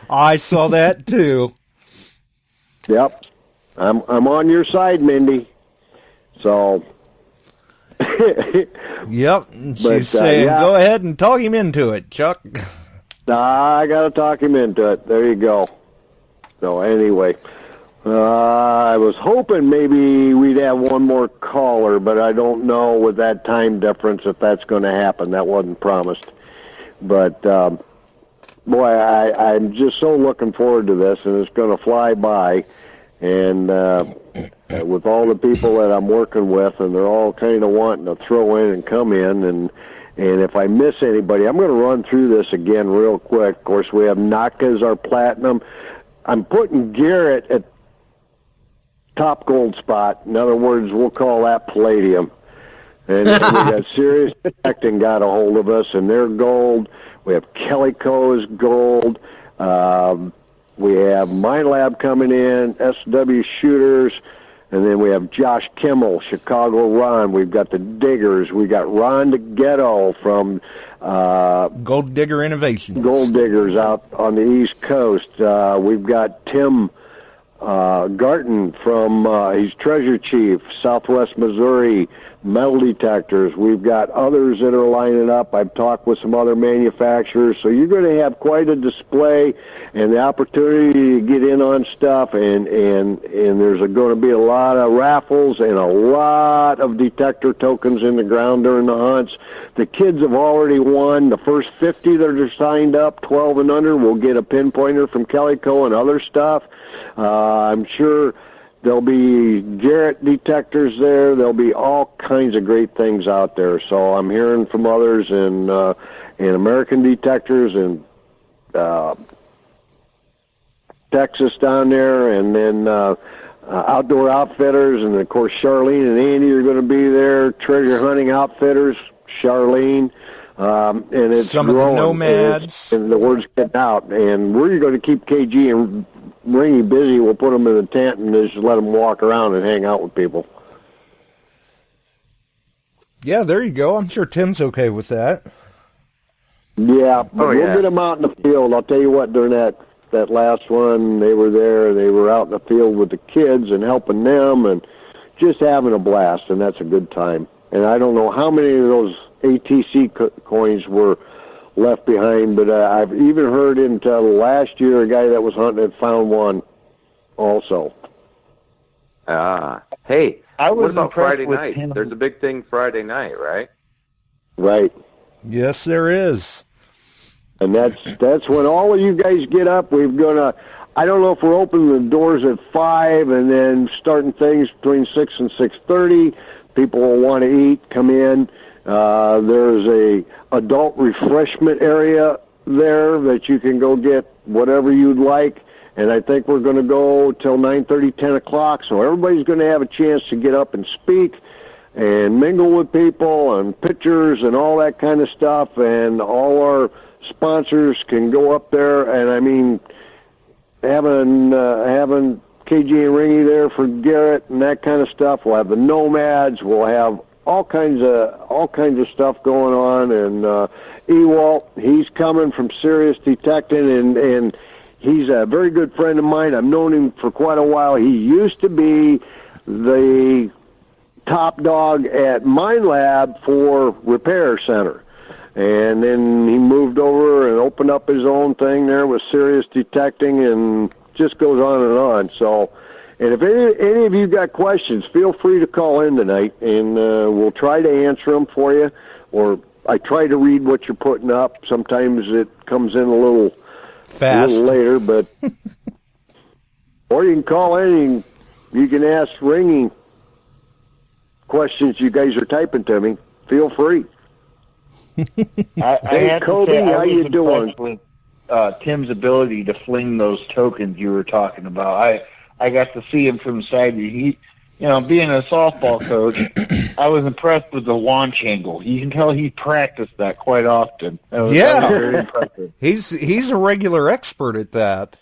I saw that too. Yep. I'm on your side, Mindy. So. Yep. She's saying, go ahead and talk him into it, Chuck. I got to talk him into it. There you go. So anyway, I was hoping maybe we'd have one more caller, but I don't know with that time difference if that's going to happen. That wasn't promised. But, boy, I'm just so looking forward to this, and it's going to fly by. And with all the people that I'm working with, and they're all kind of wanting to throw in and come in, and if I miss anybody, I'm going to run through this again real quick. Of course, we have Naka as our platinum. I'm putting Garrett at top gold spot. In other words, we'll call that palladium. And we got Serious Detecting got a hold of us, and they're gold. We have Kelly Co's gold. We have Mind Lab coming in, SW Shooters, and then we have Josh Kimmel, Chicago Ron. We've got the Diggers. We got Ron DeGhetto from Gold Digger Innovations. Gold Diggers out on the East Coast. We've got Tim Garton from, he's Treasure Chief, Southwest Missouri, Metal Detectors. We've got others that are lining up. I've talked with some other manufacturers. So you're going to have quite a display and the opportunity to get in on stuff. And there's going to be a lot of raffles and a lot of detector tokens in the ground during the hunts. The kids have already won. The first 50 that are signed up, 12 and under, will get a pinpointer from Kelly Co. and other stuff. I'm sure there'll be Garrett detectors there. There'll be all kinds of great things out there. So I'm hearing from others in American Detectors and Texas down there, and then Outdoor Outfitters, and of course Charlene and Andy are going to be there. Treasure Hunting Outfitters, Charlene, and it's some growing. Of the Nomads, and the word's getting out. And we're going to keep KG and Ringy busy. We'll put them in the tent and just let them walk around and hang out with people. Yeah, there you go. I'm sure Tim's okay with that. Yeah, but we'll get them out in the field. I'll tell you what, during that last one, they were there. They were out in the field with the kids and helping them and just having a blast, and that's a good time. And I don't know how many of those ATC coins were left behind, but I've even heard into last year a guy that was hunting had found one also. Hey, what about Friday with night? him. There's a big thing Friday night, right? Right. Yes, there is. And that's when all of you guys get up. I don't know if we're opening the doors at 5 and then starting things between 6 and 6:30. People will want to eat, come in. There's a adult refreshment area there that you can go get whatever you'd like. And I think we're going to go till 9:30, 10 o'clock. So everybody's going to have a chance to get up and speak and mingle with people and pictures and all that kind of stuff. And all our sponsors can go up there. And I mean, having KG and Ringy there for Garrett and that kind of stuff. We'll have the Nomads. We'll have all kinds of stuff going on. And Ewalt, he's coming from Serious Detecting, and he's a very good friend of mine. I've known him for quite a while. He used to be the top dog at Mine Lab for Repair Center. And then he moved over and opened up his own thing there with Serious Detecting, and just goes on and on. So, and if any of you got questions, feel free to call in tonight, and we'll try to answer them for you. Or I try to read what you're putting up. Sometimes it comes in a little fast, a little later, but or you can call in and you can ask Ringy questions you guys are typing to me. Feel free. Hey, Kobe, how you doing? With Tim's ability to fling those tokens you were talking about. I got to see him from the side. He, being a softball coach, I was impressed with the launch angle. You can tell he practiced that quite often. That was very impressive. He's a regular expert at that.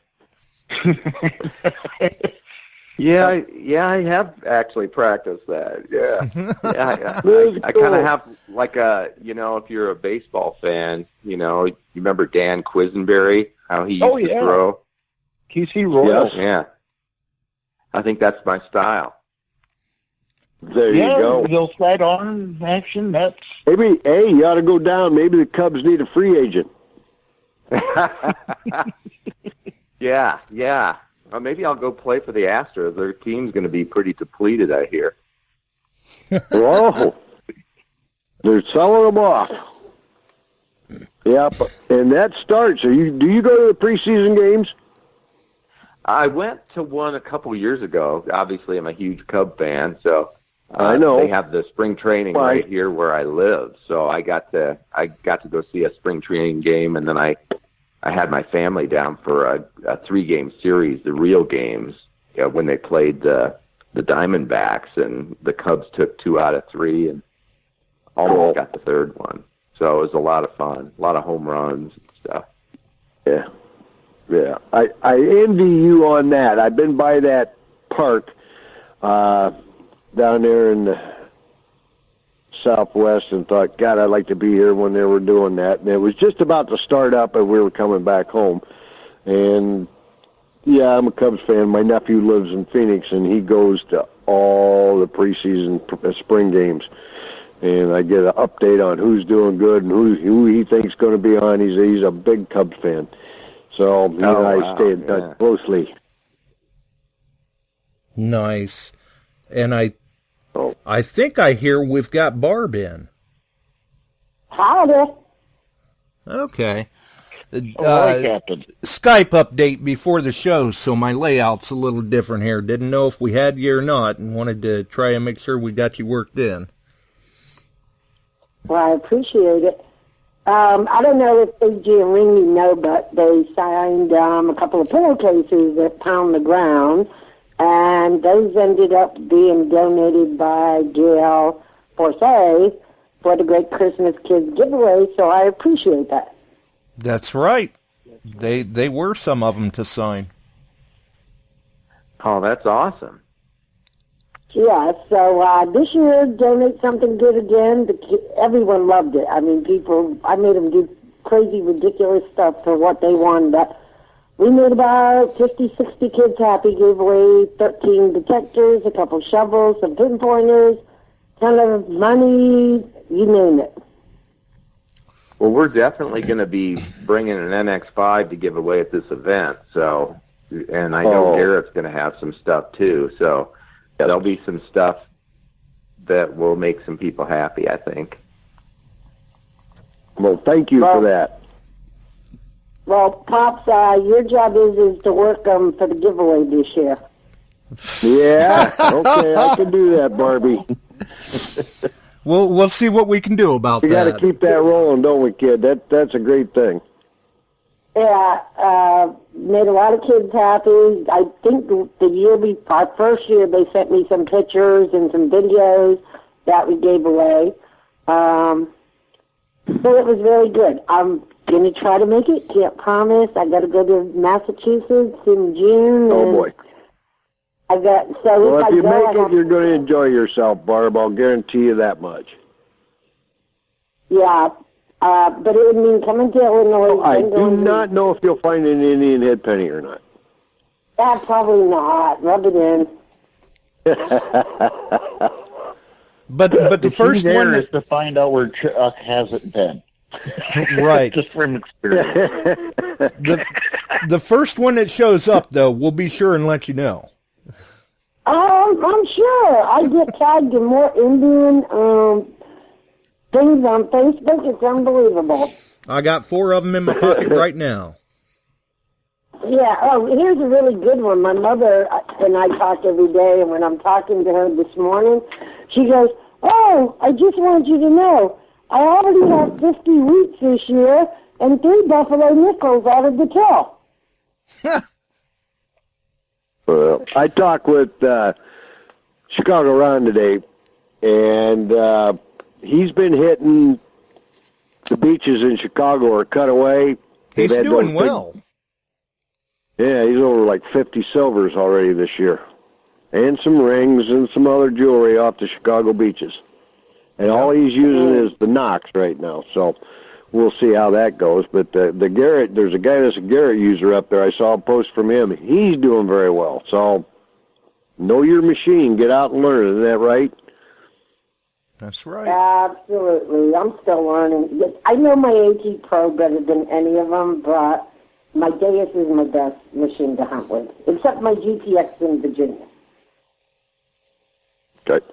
Yeah, I have actually practiced that. Yeah, I kind of have like if you're a baseball fan, you remember Dan Quisenberry, how he used to throw? QC Royals. Yeah. I think that's my style. There you go. He'll slide on action. That's maybe. Hey, you ought to go down. Maybe the Cubs need a free agent. Yeah. Well, maybe I'll go play for the Astros. Their team's going to be pretty depleted, I hear. Oh, they're selling them off. Yeah, and that starts. Do you go to the preseason games? I went to one a couple years ago. Obviously, I'm a huge Cub fan, so I know they have the spring training right here where I live. So I got to go see a spring training game, and then I had my family down for a 3-game series, the real games, when they played the Diamondbacks, and the Cubs took 2 out of 3 and almost got the 3rd one. So it was a lot of fun, a lot of home runs and stuff. Yeah. I envy you on that. I've been by that park down there in the Southwest and thought, God, I'd like to be here when they were doing that. And it was just about to start up and we were coming back home. And, yeah, I'm a Cubs fan. My nephew lives in Phoenix, and he goes to all the preseason spring games. And I get an update on who's doing good and who he thinks going to be on. He's a big Cubs fan. So I stay in touch closely. Nice. And I think I hear we've got Barb in. Howdy. Okay. Captain. Skype update before the show, so my layout's a little different here. Didn't know if we had you or not, and wanted to try and make sure we got you worked in. Well, I appreciate it. I don't know if AJ and Ringy know, but they signed a couple of pillowcases at Pound the Ground, and those ended up being donated by Gail Forsyth for the Great Christmas Kids giveaway, so I appreciate that. That's right. They were some of them to sign. Oh, that's awesome. Yeah, so this year, donate something good again. Everyone loved it. I mean, I made them do crazy, ridiculous stuff for what they won, but we made about 50, 60 kids happy, gave away 13 detectors, a couple shovels, some pinpointers, ton of money, you name it. Well, we're definitely going to be bringing an NX5 to give away at this event. So, and I know Garrett's going to have some stuff too. So there'll be some stuff that will make some people happy, I think. Well, thank you for that. Well, Pops, your job is to work for the giveaway this year. Yeah, okay, I can do that, Barbie. We'll see what we can do about that. We got to keep that rolling, don't we, kid? That's a great thing. Yeah, made a lot of kids happy. I think our first year, they sent me some pictures and some videos that we gave away. So it was very good. I'm going to try to make it. Can't promise. I got to go to Massachusetts in June. Oh, boy. Well, if you make it, you're going to enjoy yourself, Barb. I'll guarantee you that much. Yeah, but it would mean coming to Illinois. I do not know if you'll find an Indian head penny or not. Yeah, probably not. Rub it in. But the first one is to find out where Chuck hasn't been. Right. Just from experience. The first one that shows up, though, we'll be sure and let you know. I'm sure. I get tagged in more Indian things on Facebook. It's unbelievable. I got 4 of them in my pocket right now. Yeah. Oh, here's a really good one. My mother and I talk every day, and when I'm talking to her this morning, she goes, "Oh, I just want you to know, I already have 50 wheats this year and 3 buffalo nickels out of the till." Well, I talked with Chicago Ron today, and he's been hitting the beaches in Chicago or cut away. He's doing well. Yeah, he's over like 50 silvers already this year. And some rings and some other jewelry off the Chicago beaches. And all he's using is the Knox right now, so we'll see how that goes. But the Garrett, there's a guy that's a Garrett user up there. I saw a post from him. He's doing very well. So know your machine. Get out and learn. Isn't that right? That's right. Absolutely. I'm still learning. I know my AT Pro better than any of them, but my Deus is my best machine to hunt with, except my GPX in Virginia. Okay.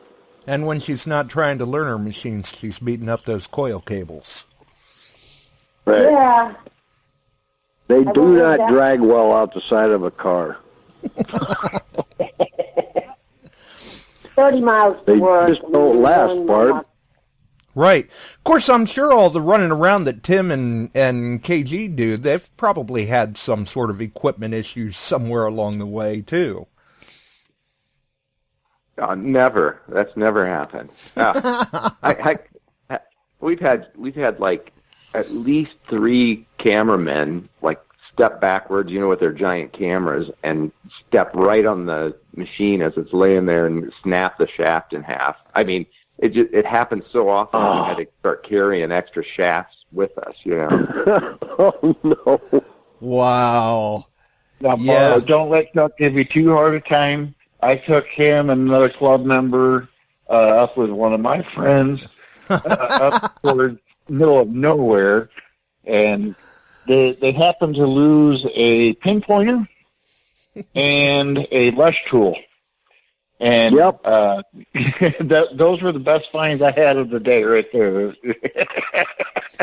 And when she's not trying to learn her machines, she's beating up those coil cables. Right. Yeah. They do not drag well out the side of a car. 30 miles to work. They just don't last, Bart. Right. Of course, I'm sure all the running around that Tim and KG do, they've probably had some sort of equipment issues somewhere along the way, too. Never. That's never happened. We've had like at least 3 cameramen like step backwards, with their giant cameras, and step right on the machine as it's laying there and snap the shaft in half. I mean, it happens so often we had to start carrying extra shafts with us, Oh no! Wow. Now, yeah. Don't let Chuck give you too hard a time. I took him and another club member up with one of my friends up toward middle of nowhere, and they happened to lose a pinpointer and a lush tool. And those were the best finds I had of the day right there.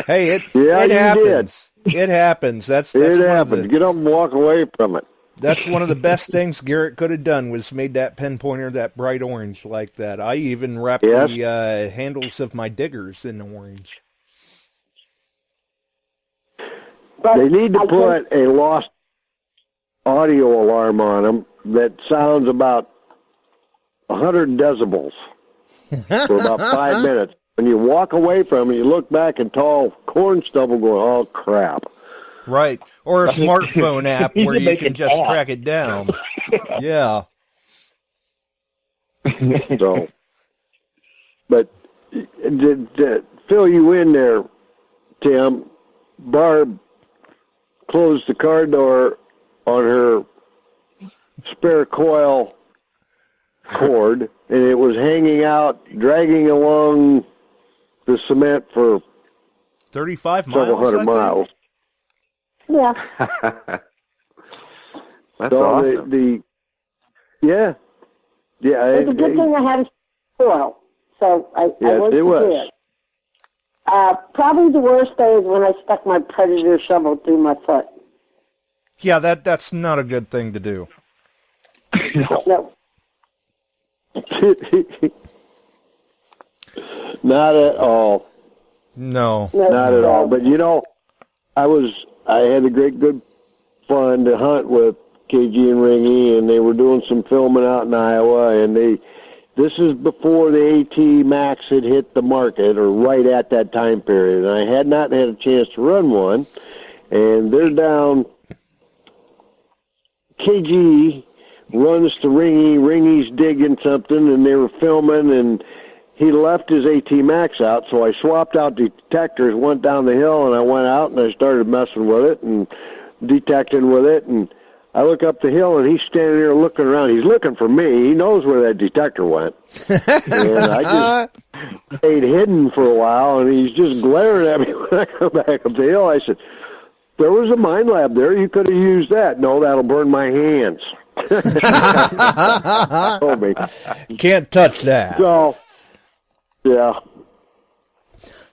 Hey, it happens. It happens. That's it happens. Get up and walk away from it. That's one of the best things Garrett could have done, was made that pinpointer that bright orange like that. I even wrapped the handles of my diggers in orange. They need to put a lost audio alarm on them that sounds about 100 decibels for about 5 minutes. When you walk away from it, you look back and tall corn stubble going, oh, crap. Right. Or a smartphone app where you can just track it down. Yeah. So, but to fill you in there, Tim, Barb closed the car door on her spare coil cord, and it was hanging out, dragging along the cement for 35 miles, several hundred miles. Yeah. That's awesome. Yeah. It's a good thing I had a coil, so I was prepared. Probably the worst day is when I stuck my Predator shovel through my foot. Yeah, that's not a good thing to do. No. Not at all. No. Not at all. But, I had a good fun to hunt with KG and Ringy, and they were doing some filming out in Iowa, and this is before the AT Max had hit the market, or right at that time period, and I had not had a chance to run one, and they're down. KG runs to Ringy's digging something, and they were filming, and he left his AT Max out, so I swapped out detectors, went down the hill, and I went out, and I started messing with it and detecting with it, and I look up the hill, and he's standing there looking around. He's looking for me. He knows where that detector went. And I just stayed hidden for a while, and he's just glaring at me when I come back up the hill. I said, there was a mine lab there. You could have used that. No, that'll burn my hands. Told me. Can't touch that. So, yeah.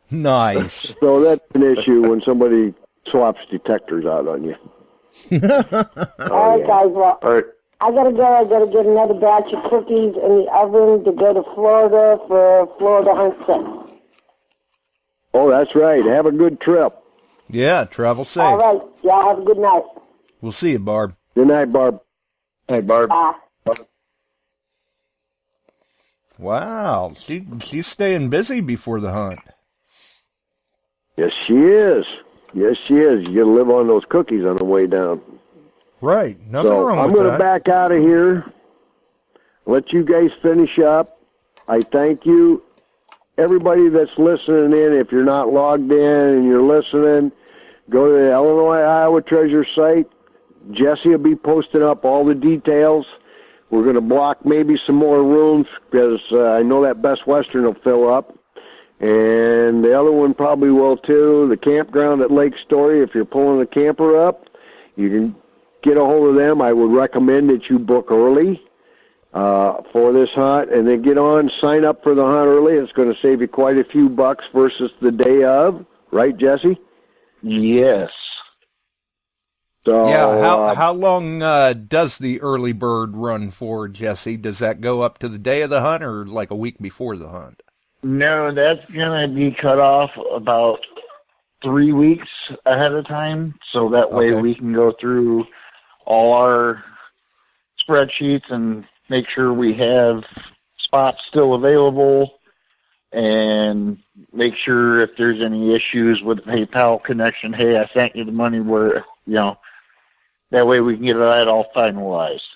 Nice. So that's an issue when somebody swaps detectors out on you. All right, guys. Well, All right. I gotta go. I gotta get another batch of cookies in the oven to go to Florida for Florida Hunt 6. Oh, that's right. Have a good trip. Yeah, travel safe. All right. Y'all have a good night. We'll see you, Barb. Good night, Barb. Hey, Barb. Bye. Wow, she's staying busy before the hunt. Yes, she is. Yes, she is. You gotta live on those cookies on the way down. Right. Nothing So wrong I'm with going to that. back out of here. Let you guys finish up. I thank you, everybody that's listening in. If you're not logged in and you're listening, go to the Illinois Iowa Treasure site. Jesse will be posting up all the details. We're going to block maybe some more rooms because I know that Best Western will fill up. And the other one probably will too. The campground at Lake Story, if you're pulling a camper up, you can get a hold of them. I would recommend that you book early for this hunt, and then get on, sign up for the hunt early. It's going to save you quite a few bucks versus the day of. Right, Jesse? Yes. So, Yeah, how long does the early bird run for, Jesse? Does that go up to the day of the hunt or like a week before the hunt? No, that's going to be cut off about 3 weeks ahead of time, so that way Okay. we can go through all our spreadsheets and make sure we have spots still available and make sure if there's any issues with the PayPal connection, hey, I sent you the money where, that way we can get that all finalized.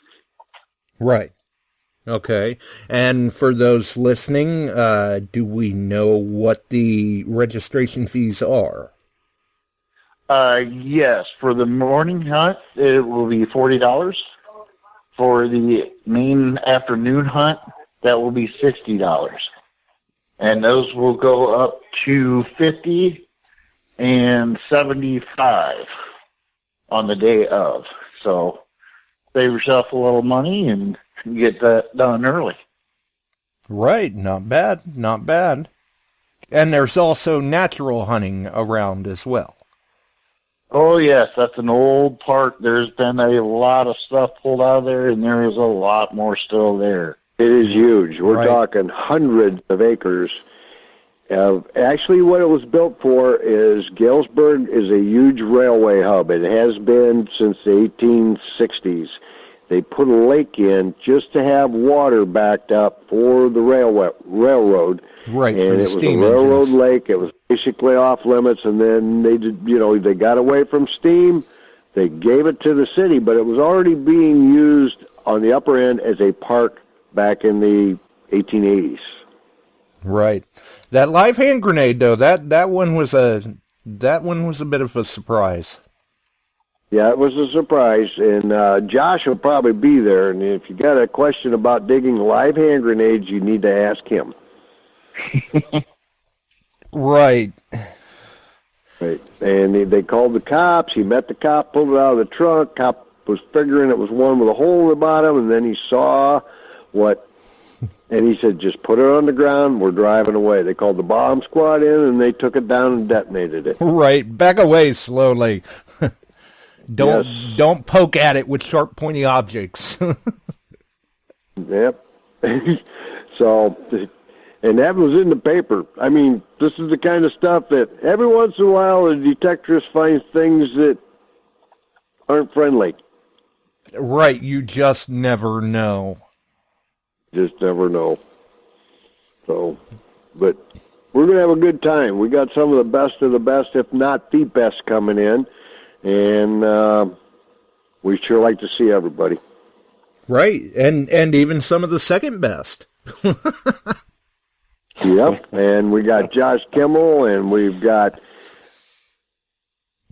Right. Okay. And for those listening, do we know what the registration fees are? Yes, for the morning hunt, it will be $40. For the main afternoon hunt, that will be $60. And those will go up to $50 and $75 on the day of. So save yourself a little money and get that done early. Right. Not bad. Not bad. And there's also natural hunting around as well. Oh, yes, that's an old park. There's been a lot of stuff pulled out of there, and there is a lot more still there. it is huge. We're Right. talking hundreds of acres. Actually, what it was built for is Galesburg is a huge railway hub. It has been since the 1860s. They put a lake in just to have water backed up for the railroad. Right, and for the it was steam a railroad engines. lake. It was basically off limits, and then they did, they got away from steam. They gave it to the city, but it was already being used on the upper end as a park back in the 1880s. Right. That live hand grenade, though, that one was a bit of a surprise. Yeah, it was a surprise, and Josh will probably be there. And if you got a question about digging live hand grenades, you need to ask him. Right. Right. And they called the cops. He met the cop, pulled it out of the trunk. Cop was figuring it was one with a hole in the bottom, and then he saw what, and he said, just put it on the ground. We're driving away. They called the bomb squad in, and they took it down and detonated it. Right. Back away slowly. Don't poke at it with sharp, pointy objects. Yep. So, and that was in the paper. I mean, this is the kind of stuff that every once in a while the detectors find things that aren't friendly. Right, you just never know. Just never know. So, but we're going to have a good time. We got some of the best, if not the best, coming in. And we sure like to see everybody. Right, and even some of the second best. Yep, and we got Josh Kimmel, and we've got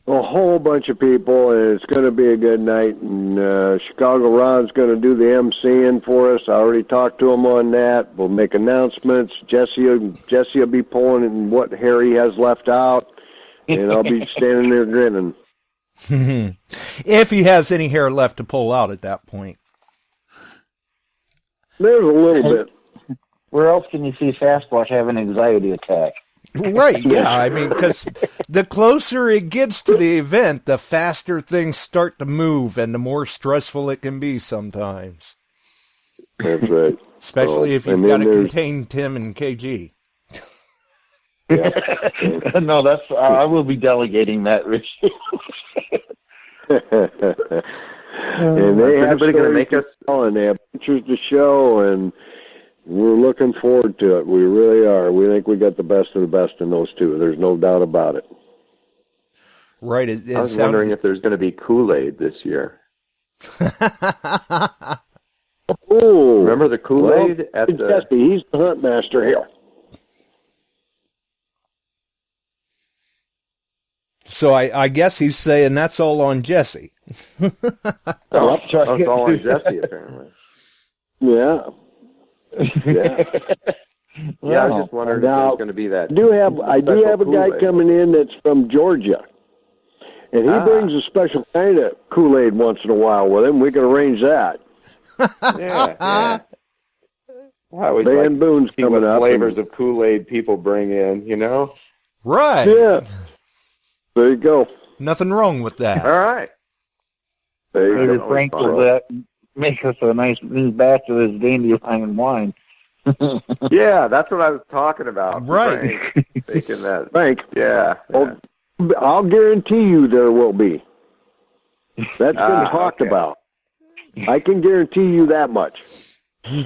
a whole bunch of people, and it's going to be a good night. And Chicago Ron's going to do the MCing for us. I already talked to him on that. We'll make announcements. Jesse will be pulling in what Harry has left out, and I'll be standing there grinning. If he has any hair left to pull out at that point. There's a little bit. Where else can you see Sasquatch have an anxiety attack? Right, yeah. I mean, because the closer it gets to the event, the faster things start to move and the more stressful it can be sometimes. That's right. Especially if you've got to contain Tim and KG. Yeah. No, that's I will be delegating that, Rich. And they have stories going to make us tell, and they have pictures to show, and we're looking forward to it. We really are. We think we got the best of the best in those two. There's no doubt about it. Right. I was wondering if there's going to be Kool-Aid this year. Oh, remember the Kool-Aid at the... Jesse, he's the hunt master here. So I guess he's saying that's all on Jesse. Oh, it's all on Jesse, apparently. Yeah. Yeah. Yeah, I was just wondering if there's going to be that. I do have a guy coming in that's from Georgia, and he brings a special kind of Kool-Aid once in a while with him. We can arrange that. Yeah. Well, I always Van Boone's see coming what up. Flavors of Kool-Aid people bring in, you know? Right. Yeah. There you go. Nothing wrong with that. All right. There you go. Frank will make us a nice new batch of this dandelion wine. Yeah, that's what I was talking about. Right. Frank, taking that. Frank. Yeah. Oh, I'll guarantee you there will be. That's been talked about. I can guarantee you that much.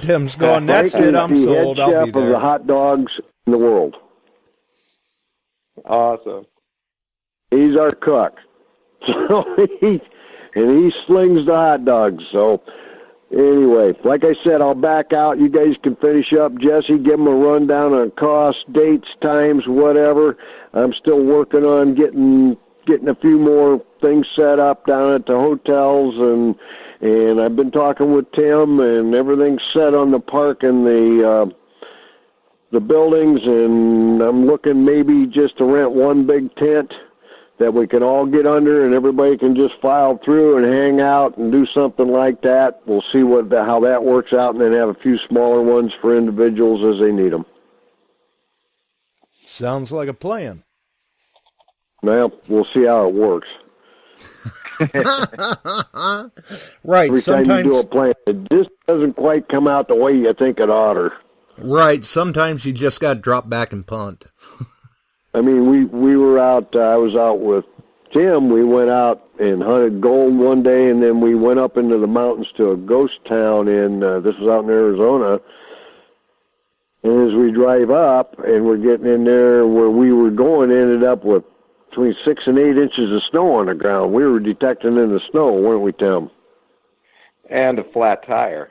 Tim's going, that's it, I'm sold, I'll be head chef of the hot dogs in the world. Awesome. He's our cook. So he slings the hot dogs. So anyway, like I said, I'll back out. You guys can finish up. Jesse, give him a rundown on costs, dates, times, whatever. I'm still working on getting a few more things set up down at the hotels, and I've been talking with Tim, and everything's set on the park and the buildings, and I'm looking maybe just to rent one big tent that we can all get under, and everybody can just file through and hang out and do something like that. We'll see how that works out, and then have a few smaller ones for individuals as they need them. Sounds like a plan. Well, we'll see how it works. Right. Every time you do a plan, it just doesn't quite come out the way you think it ought to. Right. Sometimes you just got to drop back and punt. I mean, we were out, I was out with Tim. We went out and hunted gold one day, and then we went up into the mountains to a ghost town this was out in Arizona. And as we drive up and we're getting in there where we were going, ended up with between 6 and 8 inches of snow on the ground. We were detecting in the snow, weren't we, Tim? And a flat tire.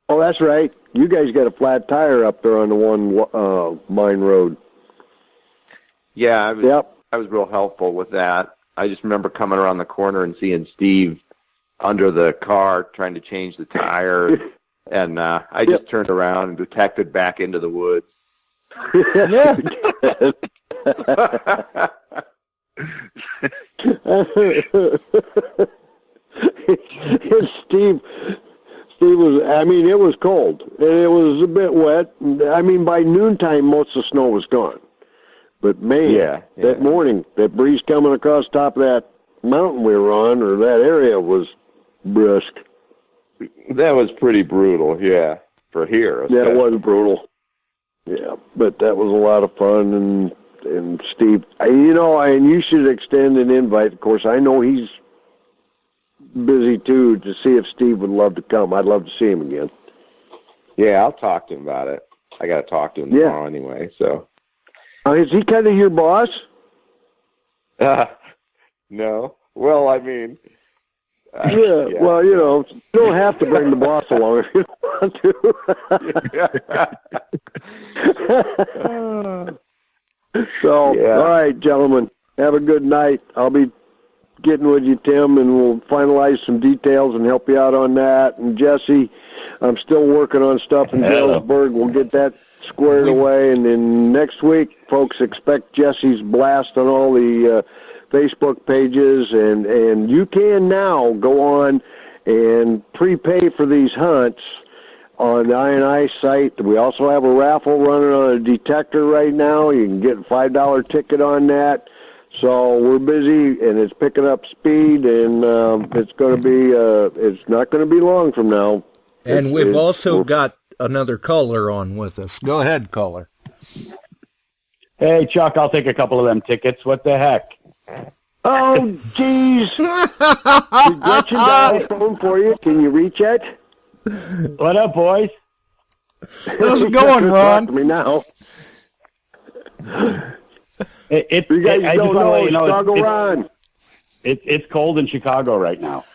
Oh, that's right. You guys got a flat tire up there on the one mine road. Yeah, I was real helpful with that. I just remember coming around the corner and seeing Steve under the car trying to change the tire, and I just turned around and detected back into the woods. Yeah. Steve was, I mean, it was cold, and it was a bit wet. I mean, by noontime, most of the snow was gone. But, man, that morning, that breeze coming across top of that mountain we were on, or that area, was brisk. That was pretty brutal, yeah, for here. Yeah, it was brutal. Yeah, but that was a lot of fun, and Steve, and you should extend an invite. Of course, I know he's busy too, to see if Steve would love to come. I'd love to see him again. Yeah, I'll talk to him about it. I got to talk to him tomorrow anyway, so. Is he kind of your boss? No. Well, I mean... yeah, well, you don't have to bring the boss along if you don't want to. So, all right, gentlemen, have a good night. I'll be getting with you, Tim, and we'll finalize some details and help you out on that. And Jesse, I'm still working on stuff in Galesburg. We'll get that squared away. And then next week, folks, expect Jesse's blast on all the Facebook pages. And you can now go on and prepay for these hunts on the I&I site. We also have a raffle running on a detector right now. You can get a $5 ticket on that. So we're busy, and it's picking up speed, and it's going to be. It's not going to be long from now. And we've also got another caller on with us. Go ahead, caller. Hey, Chuck, I'll take a couple of them tickets. What the heck? Oh, jeez. Gretchen got a phone for you. Can you reach it? What up, boys? How's it going, Ron? Talk to me now. You guys don't know, Chicago Ron. It's cold in Chicago right now.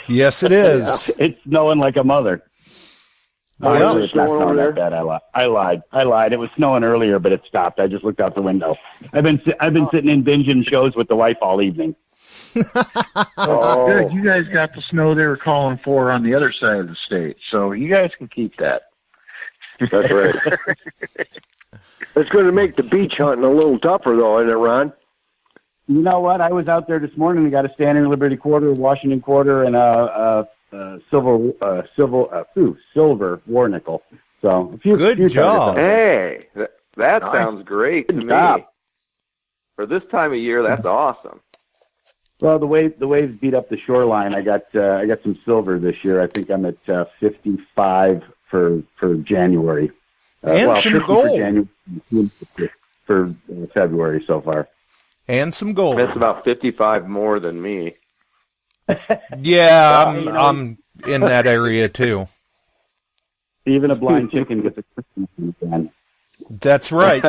Yes, it is. It's snowing like a mother. Yeah, it's not snowing that bad. I lied. It was snowing earlier, but it stopped. I just looked out the window. I've been sitting in binging shows with the wife all evening. Good. You guys got the snow they were calling for on the other side of the state, so you guys can keep that. That's right. It's going to make the beach hunting a little tougher, though, isn't it, Ron? You know what? I was out there this morning and got a standing Liberty Quarter, Washington Quarter, and a silver war nickel. So a few good job. Hey, that sounds great to me. For this time of year, that's awesome. Well, the waves beat up the shoreline. I got some silver this year. I think I'm at 55 for January. And some gold for February so far. And some gold. That's about 55 more than me. Yeah, I'm in that area too. Even a blind chicken gets a Christmas again. That's right.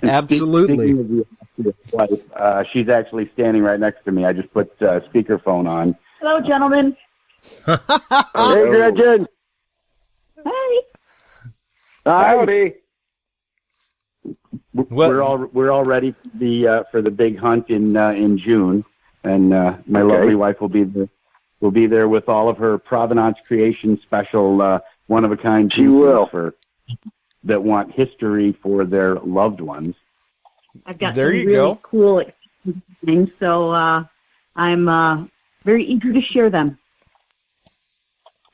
Absolutely. Speaking of the wife, she's actually standing right next to me. I just put speakerphone on. Hello, gentlemen. Hey, Gretchen. Hey. Howdy. We're all ready for the big hunt in June, and my lovely wife will be there with all of her Provenance Creation special one of a kind. She will for that want history for their loved ones. I've got there some you really go. Cool things, so I'm very eager to share them.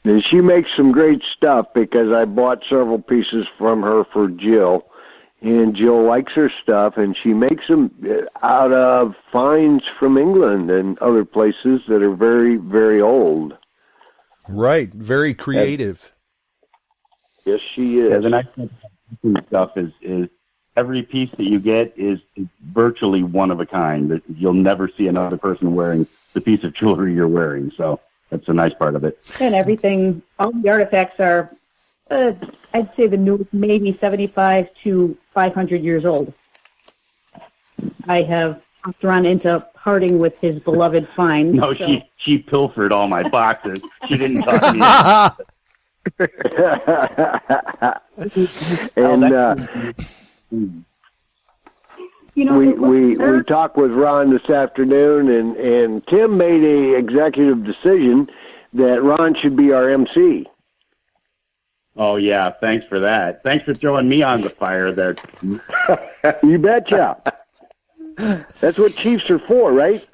And she makes some great stuff because I bought several pieces from her for Jill. And Jill likes her stuff, and she makes them out of finds from England and other places that are very, very old. Right, very creative. Yes, she is. Yeah, the nice thing about stuff is every piece that you get is virtually one of a kind. You'll never see another person wearing the piece of jewelry you're wearing, so that's a nice part of it. And everything, all the artifacts are, I'd say the newest, maybe 75 to 500 years old. I have run into parting with his beloved finds. No, so. She pilfered all my boxes. She didn't talk to me. And we talked with Ron this afternoon, and Tim made a executive decision that Ron should be our MC. Oh, yeah, thanks for that. Thanks for throwing me on the fire there. You betcha. That's what chiefs are for, right?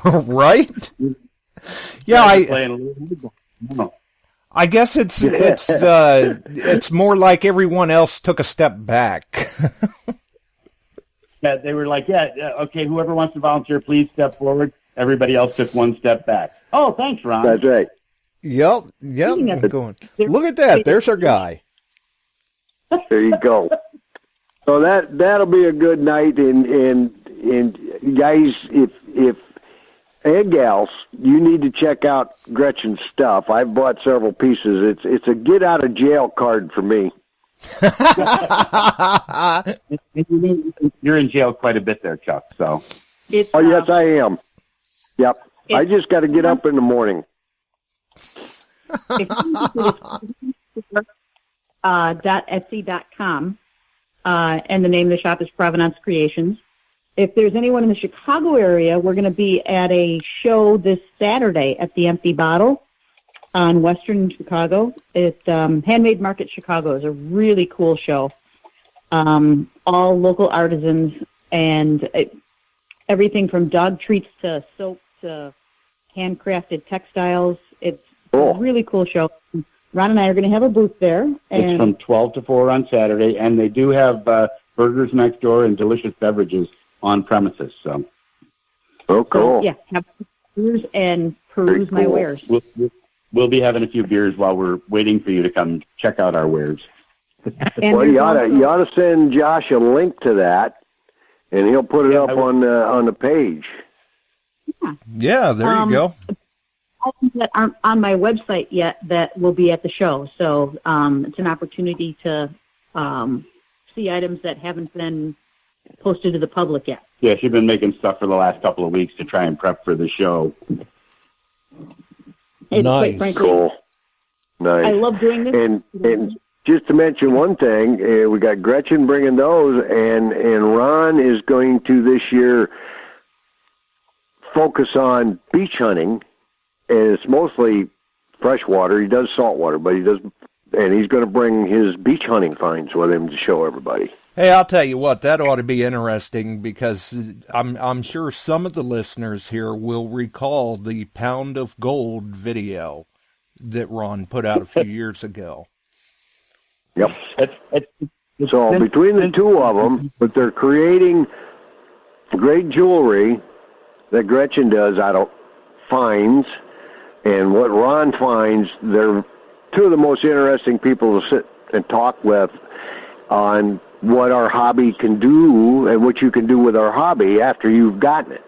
Right? Yeah, I guess it's more like everyone else took a step back. Yeah, they were like, okay, whoever wants to volunteer, please step forward. Everybody else took one step back. Oh, thanks, Ron. That's right. Yep. Going. Look at that. There's our guy. There you go. So that'll be a good night, and guys, if and gals, you need to check out Gretchen's stuff. I've bought several pieces. It's a get out of jail card for me. You're in jail quite a bit there, Chuck. So. Yes, I am. Yep. I just got to get up in the morning. .etsy.com, and the name of the shop is Provenance Creations. If there's anyone in the Chicago area, we're going to be at a show this Saturday at the Empty Bottle on Western Chicago. It's Handmade Market Chicago. Is a really cool show. All local artisans and everything from dog treats to soap to handcrafted textiles. It's a really cool show. Ron and I are going to have a booth there. And it's from 12 to 4 on Saturday, and they do have burgers next door and delicious beverages on premises. So, cool. So, yeah, have beers and peruse my wares. We'll be having a few beers while we're waiting for you to come check out our wares. Well, you ought to send Josh a link to that, and he'll put it up on the page. Yeah, there you go. Items that aren't on my website yet that will be at the show. So it's an opportunity to see items that haven't been posted to the public yet. Yeah, she's been making stuff for the last couple of weeks to try and prep for the show. Nice. Frankly, cool. Nice. I love doing this. And just to mention one thing, we got Gretchen bringing those, and Ron is going to this year focus on beach hunting. And it's mostly freshwater. He does saltwater, but he's going to bring his beach hunting finds with him to show everybody. Hey, I'll tell you what, that ought to be interesting because I'm sure some of the listeners here will recall the Pound of Gold video that Ron put out a few years ago. Yep. So between the two of them, but they're creating great jewelry that Gretchen does out of finds. And what Ron finds, they're two of the most interesting people to sit and talk with on what our hobby can do and what you can do with our hobby after you've gotten it.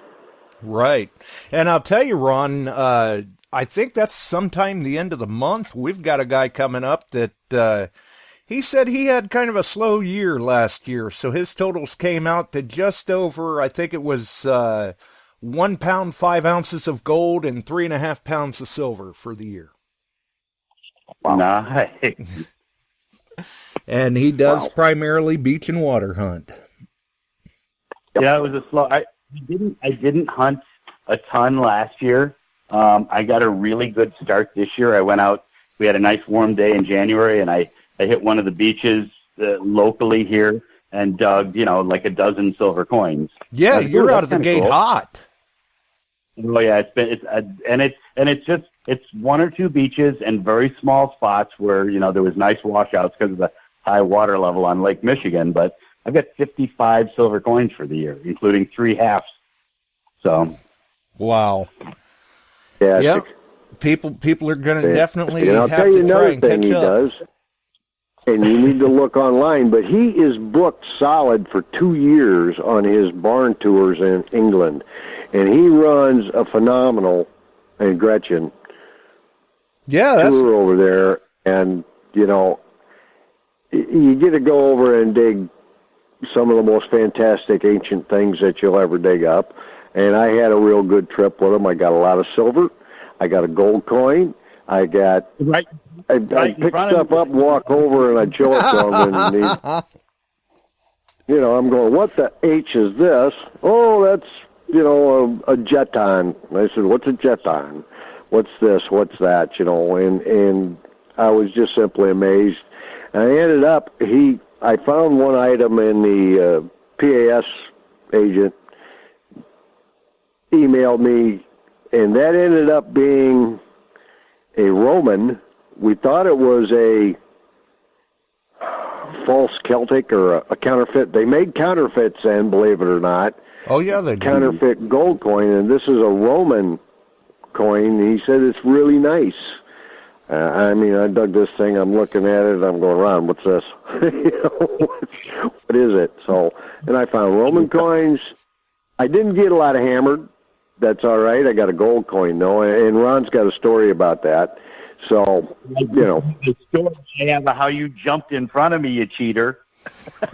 Right. And I'll tell you, Ron, I think that's sometime the end of the month. We've got a guy coming up that he said he had kind of a slow year last year, so his totals came out to just over, I think it was 1 pound, 5 ounces of gold and 3.5 pounds of silver for the year. Wow. Nice. And he does primarily beach and water hunt. Yeah, it was a slow. I didn't hunt a ton last year. I got a really good start this year. I went out. We had a nice warm day in January, and I hit one of the beaches locally here and dug, like a dozen silver coins. Yeah, you're out of the gate hot. Oh yeah, it's one or two beaches and very small spots where there was nice washouts because of the high water level on Lake Michigan. But I've got 55 silver coins for the year, including 3 halves. So, wow. Yeah. Yep. People are going to definitely I'll have tell you to try another and thing catch he up. does, and you need to look online, but he is booked solid for 2 years on his barn tours in England. And he runs a phenomenal, and Gretchen, tour over there. And, you get to go over and dig some of the most fantastic ancient things that you'll ever dig up. And I had a real good trip with him. I got a lot of silver. I got a gold coin. I got... I pick stuff up, walk over, and I show it to him. And I'm going, what the H is this? Oh, that's... a jeton. I said, what's a jeton? What's this? What's that? And I was just simply amazed. And I ended up, I found one item in the PAS agent emailed me, and that ended up being a Roman. We thought it was false Celtic or a counterfeit. They made counterfeits then, believe it or not. Oh, yeah, they do. Counterfeit gold coin, and this is a Roman coin. He said it's really nice. I mean, I dug this thing. I'm looking at it. I'm going, Ron, what's this? What is it? So, and I found Roman coins. I didn't get a lot of hammered. That's all right. I got a gold coin, though, and Ron's got a story about that. So, The story I have of how you jumped in front of me, you cheater.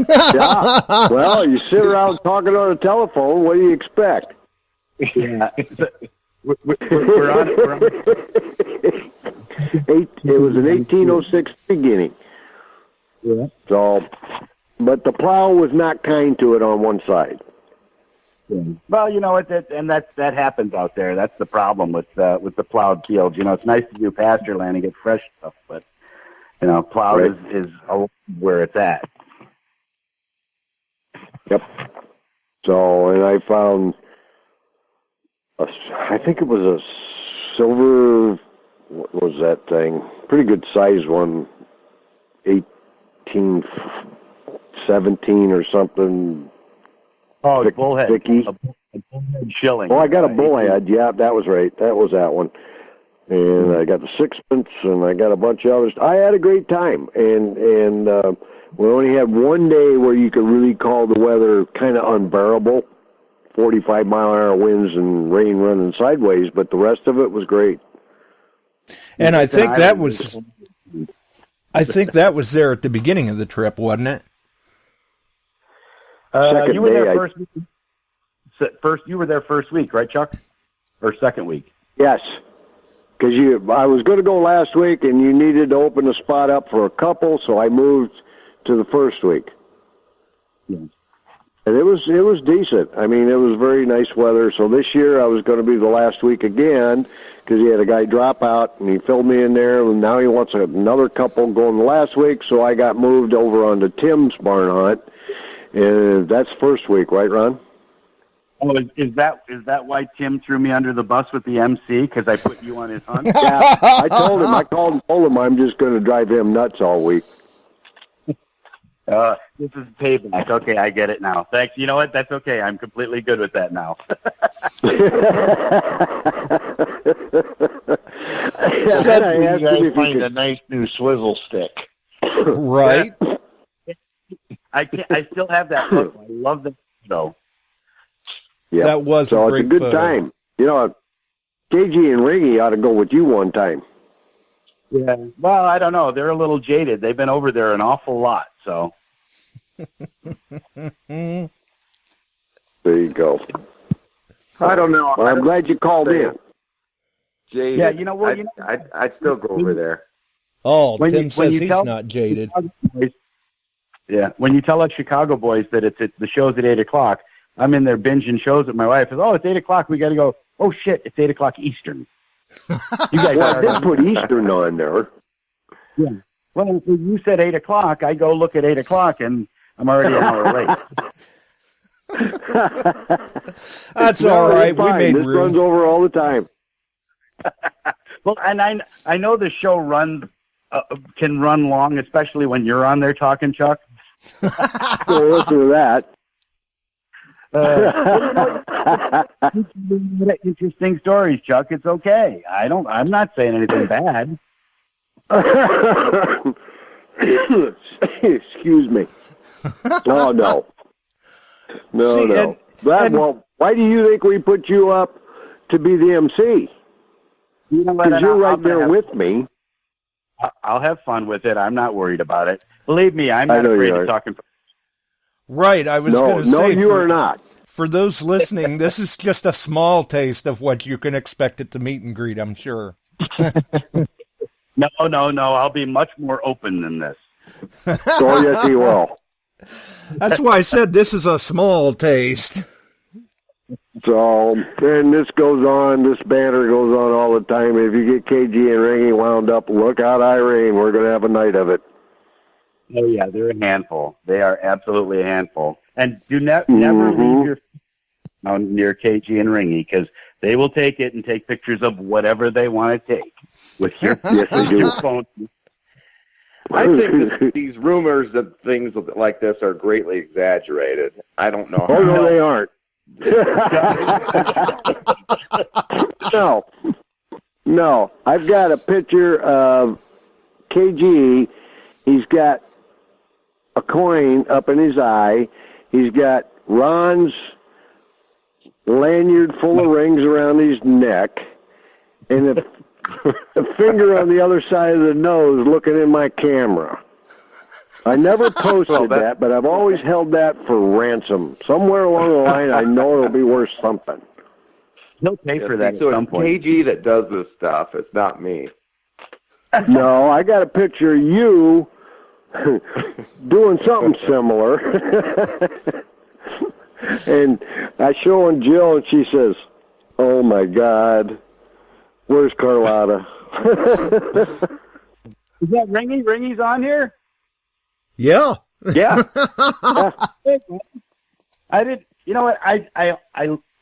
Yeah. Well, you sit around talking on the telephone. What do you expect? Yeah. We're on. It was an 1806 beginning. Yeah. So, but the plow was not kind to it on one side. Well, you know what, that happens out there. That's the problem with the plowed fields. It's nice to do pasture land and get fresh stuff, but plowed Right. is where it's at. Yep. So, and I found, I think it was a silver. What was that thing? Pretty good size one. 1817 or something. Oh, bullhead. Vicky. A bullhead shilling. Oh, I got a bullhead. Yeah, that was right. That was that one. And I got the sixpence, and I got a bunch of others. I had a great time, and we only had one day where you could really call the weather kind of unbearable, 45-mile-an-hour winds and rain running sideways, but the rest of it was great. And I think that was there at the beginning of the trip, wasn't it? Second you were day, there first. You were there first week, right, Chuck? Or second week? Yes, because I was going to go last week, and you needed to open the spot up for a couple, so I moved to the first week. Yeah. And it was decent. I mean, it was very nice weather. So this year I was going to be the last week again because he had a guy drop out, and he filled me in there, and now he wants another couple going the last week, so I got moved over onto Tim's barn hunt, and that's first week, right, Ron? Oh, is that why Tim threw me under the bus with the MC? Because I put you on his hunt? Yeah, I told him. I called and told him I'm just going to drive him nuts all week. This is payback. Okay, I get it now. Thanks. You know what? That's okay. I'm completely good with that now. Said I asked him if find a nice new swivel stick. Right. I still have that look. I love that though. Yeah, that was so a great it's a good photo. time. KG and Ringy ought to go with you one time. Yeah. Well, I don't know. They're a little jaded. They've been over there an awful lot. So. There you go. I don't know. Well, I'm glad you called in. Jaded. Yeah, you know what? I'd still go over there. Oh, When Tim you says he's tell- not jaded. Yeah, when you tell us Chicago boys that it's the show's at 8:00, I'm in there binging shows with my wife. It's, it's 8:00. We got to go. Oh shit! It's 8:00 Eastern. You guys Well, I are did put Eastern on there. Yeah. Well, if you said 8:00, I go look at 8:00, and I'm already an hour late. That's No, all right. it's We fine. made this room. runs over all the time. Well, and I know the show can run long, especially when you're on there talking, Chuck. So listen to that. Interesting stories, Chuck. It's okay. I'm not saying anything bad. Excuse me. Oh no. No, See, no. Well, why do you think we put you up to be the MC? You know what? Because you're right I'm gonna there have- with me. I'll have fun with it. I'm not worried about it. Believe me, I'm not know afraid you of aren't. talking. Right, I was going to No, say. you are not. For those listening, this is just a small taste of what you can expect at the meet and greet, I'm sure. No. I'll be much more open than this. So yes, he will. That's why I said this is a small taste. So, and this goes on, this banter goes on all the time. If you get KG and Ringy wound up, look out, Irene. We're going to have a night of it. Oh, yeah, they're a handful. They are absolutely a handful. And do never leave your phone near KG and Ringy, because they will take it and take pictures of whatever they want to take with your, Yes, they do. your phone. I think that these rumors that things like this are greatly exaggerated. I don't know how. Oh, no, they aren't. No. I've got a picture of KG. He's got a coin up in his eye. He's got Ron's lanyard full of rings around his neck, and a finger on the other side of the nose looking in my camera. I never posted that, but I've always held that for ransom. Somewhere along the line, I know it'll be worth something. He'll pay for that so at some it's point. KG that does this stuff. It's not me. No, I got a picture of you doing something similar. And I show on Jill, and she says, "Oh, my God, where's Carlotta?" Is that Ringy? Ringy's on here? Yeah. Yeah. I did. You know what? I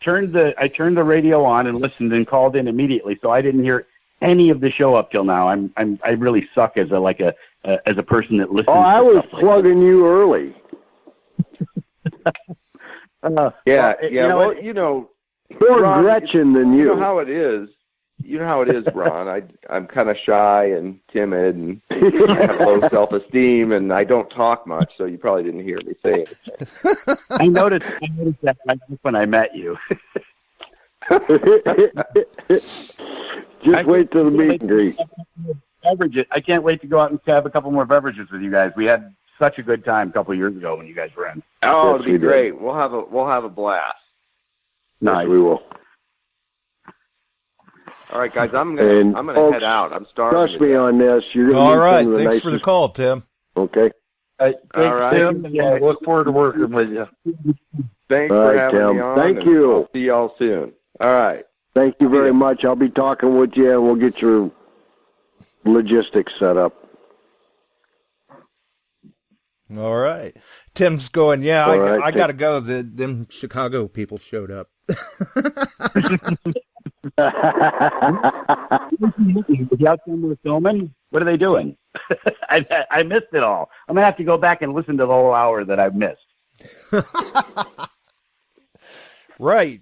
turned the radio on and listened and called in immediately, so I didn't hear any of the show up till now. I really suck as a person that listens. Oh, I was plugging you early. Well, you know, more Ron, Gretchen than you. You know how it is. Ron. I'm kind of shy and timid, and I have low self-esteem, and I don't talk much, so you probably didn't hear me say anything. I noticed that when I met you. Just wait till the meet and greet. Beverages. I can't wait to go out and have a couple more beverages with you guys. We had such a good time a couple of years ago when you guys were in. Oh, it'll be great. We'll have a blast. Nice. Yes, we will. All right, guys, I'm gonna head out. I'm starving. Trust me on this. You're gonna all right. Thanks Thanks for the call, Tim. Okay. All right. Tim, yeah, look forward to working with you. Thanks for having Tim. me on. Thank you. I'll see y'all soon. All right. Thank you very much. I'll be talking with you, and we'll get your logistics set up. All right. Tim's going, yeah, I got to go. Them Chicago people showed up. Was out somewhere filming? What are they doing? I missed it all. I'm going to have to go back and listen to the whole hour that I've missed. Right.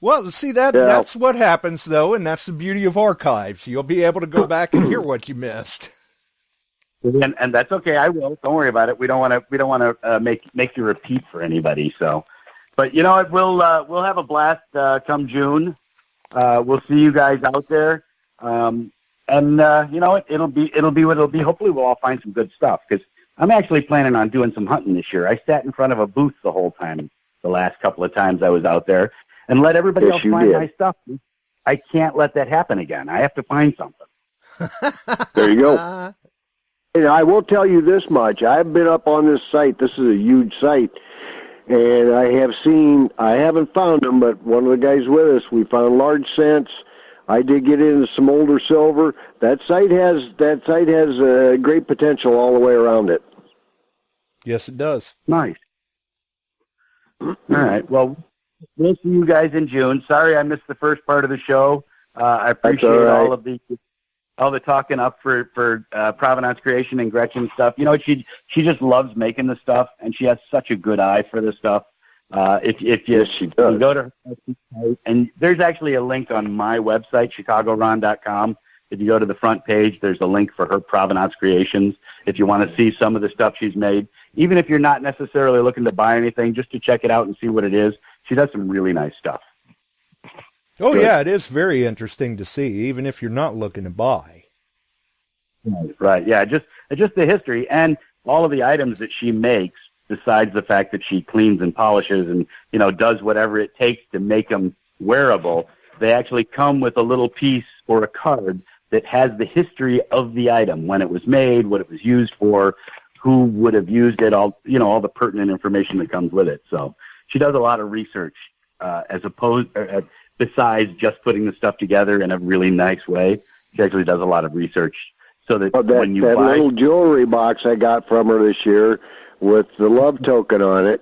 Well, see, that's what happens, though, and that's the beauty of archives. You'll be able to go back and hear what you missed. And that's okay. I will. Don't worry about it. We don't want to make you repeat for anybody. So, but you know what? We'll have a blast come June. We'll see you guys out there. And you know what? It'll be what it'll be. Hopefully, we'll all find some good stuff because I'm actually planning on doing some hunting this year. I sat in front of a booth the whole time the last couple of times I was out there and let everybody else find my stuff. I can't let that happen again. I have to find something. There you go. And I will tell you this much. I've been up on this site. This is a huge site. And I haven't found them, but one of the guys with us, we found large cents. I did get into some older silver. That site has great potential all the way around it. Yes, it does. Nice. All right. Well, we'll see you guys in June. Sorry I missed the first part of the show. I appreciate all the talking up for Provenance Creation and Gretchen stuff. You know, she just loves making the stuff, and she has such a good eye for this stuff. If she does. You go to her website, and there's actually a link on my website, chicagoron.com. If you go to the front page, there's a link for her Provenance Creations. If you want to see some of the stuff she's made, even if you're not necessarily looking to buy anything, just to check it out and see what it is, she does some really nice stuff. Oh, good. Yeah, it is very interesting to see, even if you're not looking to buy. Right, yeah, just the history and all of the items that she makes, besides the fact that she cleans and polishes and, you know, does whatever it takes to make them wearable. They actually come with a little piece or a card that has the history of the item, when it was made, what it was used for, who would have used it, all the pertinent information that comes with it. So she does a lot of research besides just putting the stuff together in a really nice way. She actually does a lot of research so that when you buy... That little jewelry box I got from her this year with the love token on it,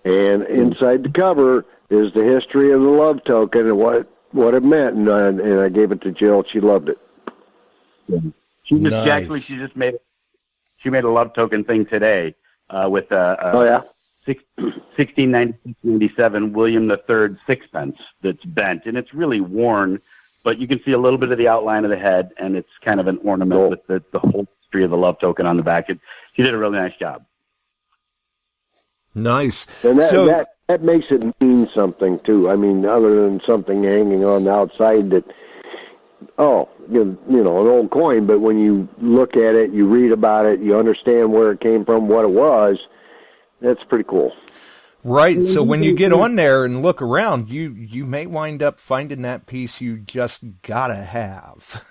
and inside the cover is the history of the love token and what it meant, and I gave it to Jill. She loved it. She Nice. just made a love token thing today with Oh yeah. 1696-97 William III sixpence that's bent, and it's really worn, but you can see a little bit of the outline of the head, and it's kind of an ornament with the whole history of the love token on the back. She did a really nice job. Nice. And So, that makes it mean something too. I mean, other than something hanging on the outside that, an old coin. But when you look at it, you read about it, you understand where it came from, what it was. That's pretty cool. right. So when you get on there and look around, you may wind up finding that piece you just gotta have.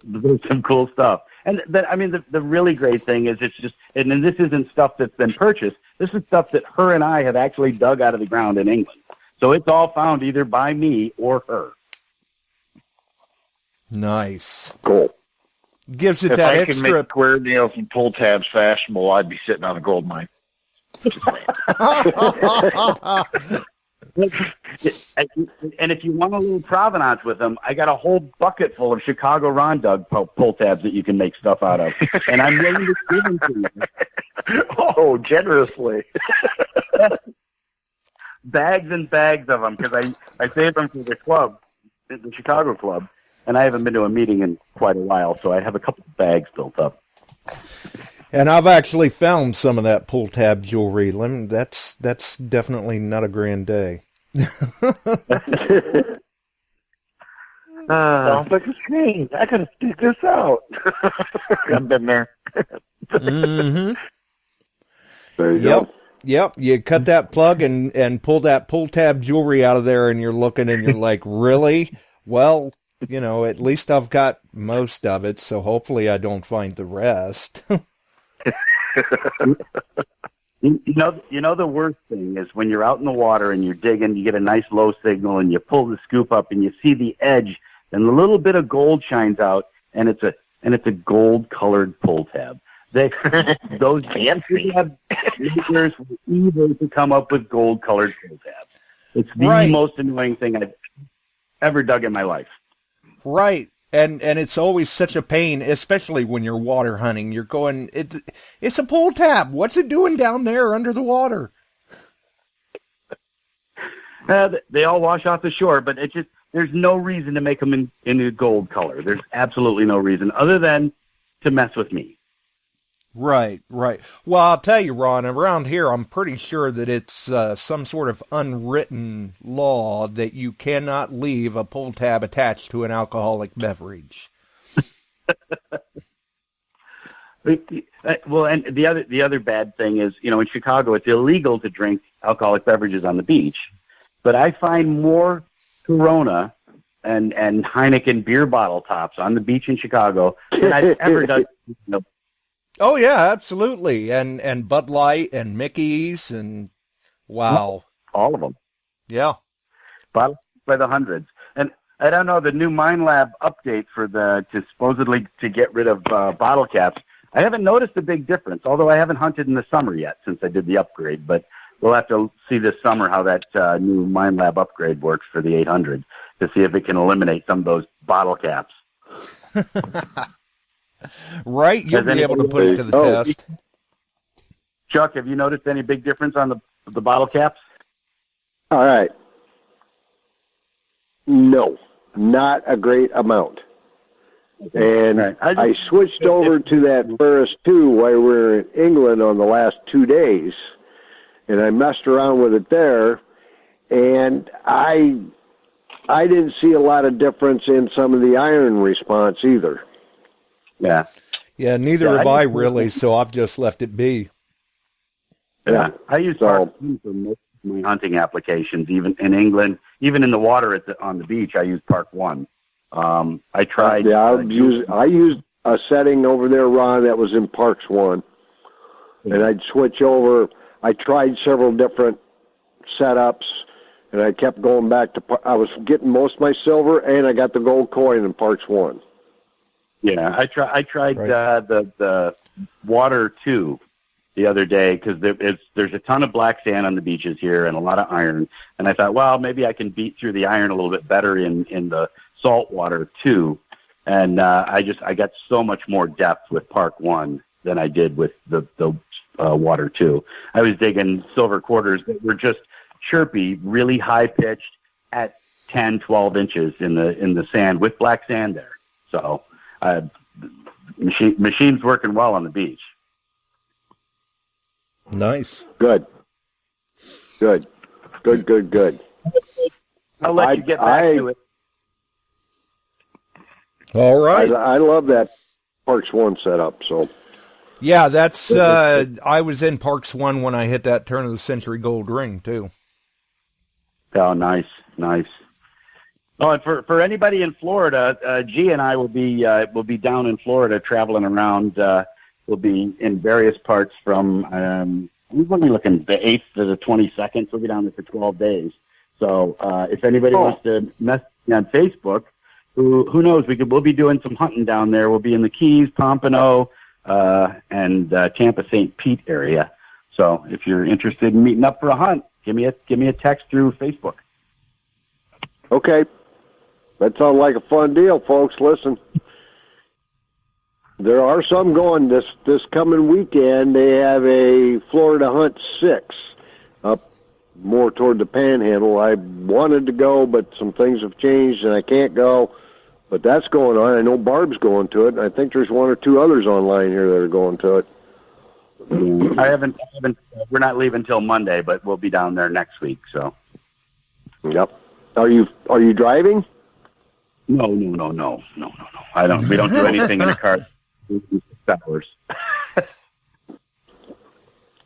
There's some cool stuff. And the really great thing is it's just, and then this isn't stuff that's been purchased. This is stuff that her and I have actually dug out of the ground in England. So it's all found either by me or her. Nice. Cool. Gives it If that I could extra. make square nails and pull tabs fashionable, I'd be sitting on a gold mine. And if you want a little provenance with them, I got a whole bucket full of Chicago Ron Dug pull tabs that you can make stuff out of. And I'm willing to give them to you. Oh, generously. Bags and bags of them, because I saved them for the club, the Chicago club, and I haven't been to a meeting in quite a while, so I have a couple of bags built up. And I've actually found some of that pull tab jewelry. That's definitely not a grand day. Sounds like a screen. I gotta stick this out. I've been there. Mm-hmm. There you go. Yep. You cut that plug and pull that pull tab jewelry out of there, and you're looking and you're like, really? Well, at least I've got most of it, so hopefully I don't find the rest. The worst thing is when you're out in the water and you're digging, you get a nice low signal and you pull the scoop up and you see the edge and a little bit of gold shines out, and it's a gold colored pull tab. Those fancy makers were eager to come up with gold colored pull tabs. It's the most annoying thing I've ever dug in my life. Right. And it's always such a pain, especially when you're water hunting. You're going, it's a pull tab. What's it doing down there under the water? They all wash off the shore, but there's no reason to make them in a gold color. There's absolutely no reason other than to mess with me. Right. Well, I'll tell you, Ron, around here, I'm pretty sure that it's some sort of unwritten law that you cannot leave a pull tab attached to an alcoholic beverage. Well, and the other bad thing is, in Chicago, it's illegal to drink alcoholic beverages on the beach. But I find more Corona and Heineken beer bottle tops on the beach in Chicago than I've ever done. Oh yeah, absolutely, and Bud Light and Mickey's and wow, all of them. Yeah, bottles by the hundreds. And I don't know, the new Mind Lab update to supposedly to get rid of bottle caps. I haven't noticed a big difference, although I haven't hunted in the summer yet since I did the upgrade. But we'll have to see this summer how that new Mind Lab upgrade works for the 800 to see if it can eliminate some of those bottle caps. Right, you'll be able to put it to the test. Chuck, have you noticed any big difference on the bottle caps? All right. No, not a great amount. And right. I switched over to that Ferris 2 while we were in England on the last 2 days, and I messed around with it there, and I didn't see a lot of difference in some of the iron response either. Yeah. Yeah, neither have I really, so I've just left it be. Yeah. I use Park 2 for most of my hunting applications, even in England, even in the water on the beach, I use Park 1. I tried. Yeah, I used a setting over there, Ron, that was in Parks 1. And I'd switch over. I tried several different setups, and I kept going back to, I was getting most of my silver, and I got the gold coin in Parks 1. Yeah, I tried right. The water 2 the other day because there's a ton of black sand on the beaches here and a lot of iron, and I thought, well, maybe I can beat through the iron a little bit better in the salt water 2. And I got so much more depth with Park 1 than I did with the Water 2. I was digging silver quarters that were just chirpy, really high pitched at 10, 12 inches in the sand with black sand there. So machine's working well on the beach. Nice. Good. I'll let you get back to it. All right. I love that Parks 1 setup. So. Yeah, that's. I was in Parks 1 when I hit that turn of the century gold ring too. Oh, nice. Oh, and for anybody in Florida, G and I will be down in Florida traveling around. We'll be in various parts from. We'll be looking the 8th to the 22nd. So we'll be down there for 12 days. So if anybody wants to message me on Facebook, who knows? We'll be doing some hunting down there. We'll be in the Keys, Pompano, and Tampa St. Pete area. So if you're interested in meeting up for a hunt, give me a text through Facebook. Okay. That sounds like a fun deal, folks. Listen, there are some going this coming weekend. They have a Florida Hunt 6 up more toward the Panhandle. I wanted to go, but some things have changed, and I can't go. But that's going on. I know Barb's going to it. I think there's one or two others online here that are going to it. I haven't. We're not leaving till Monday, but we'll be down there next week. So. Yep. Are you driving? No. I don't. We don't do anything in the car. 6 hours.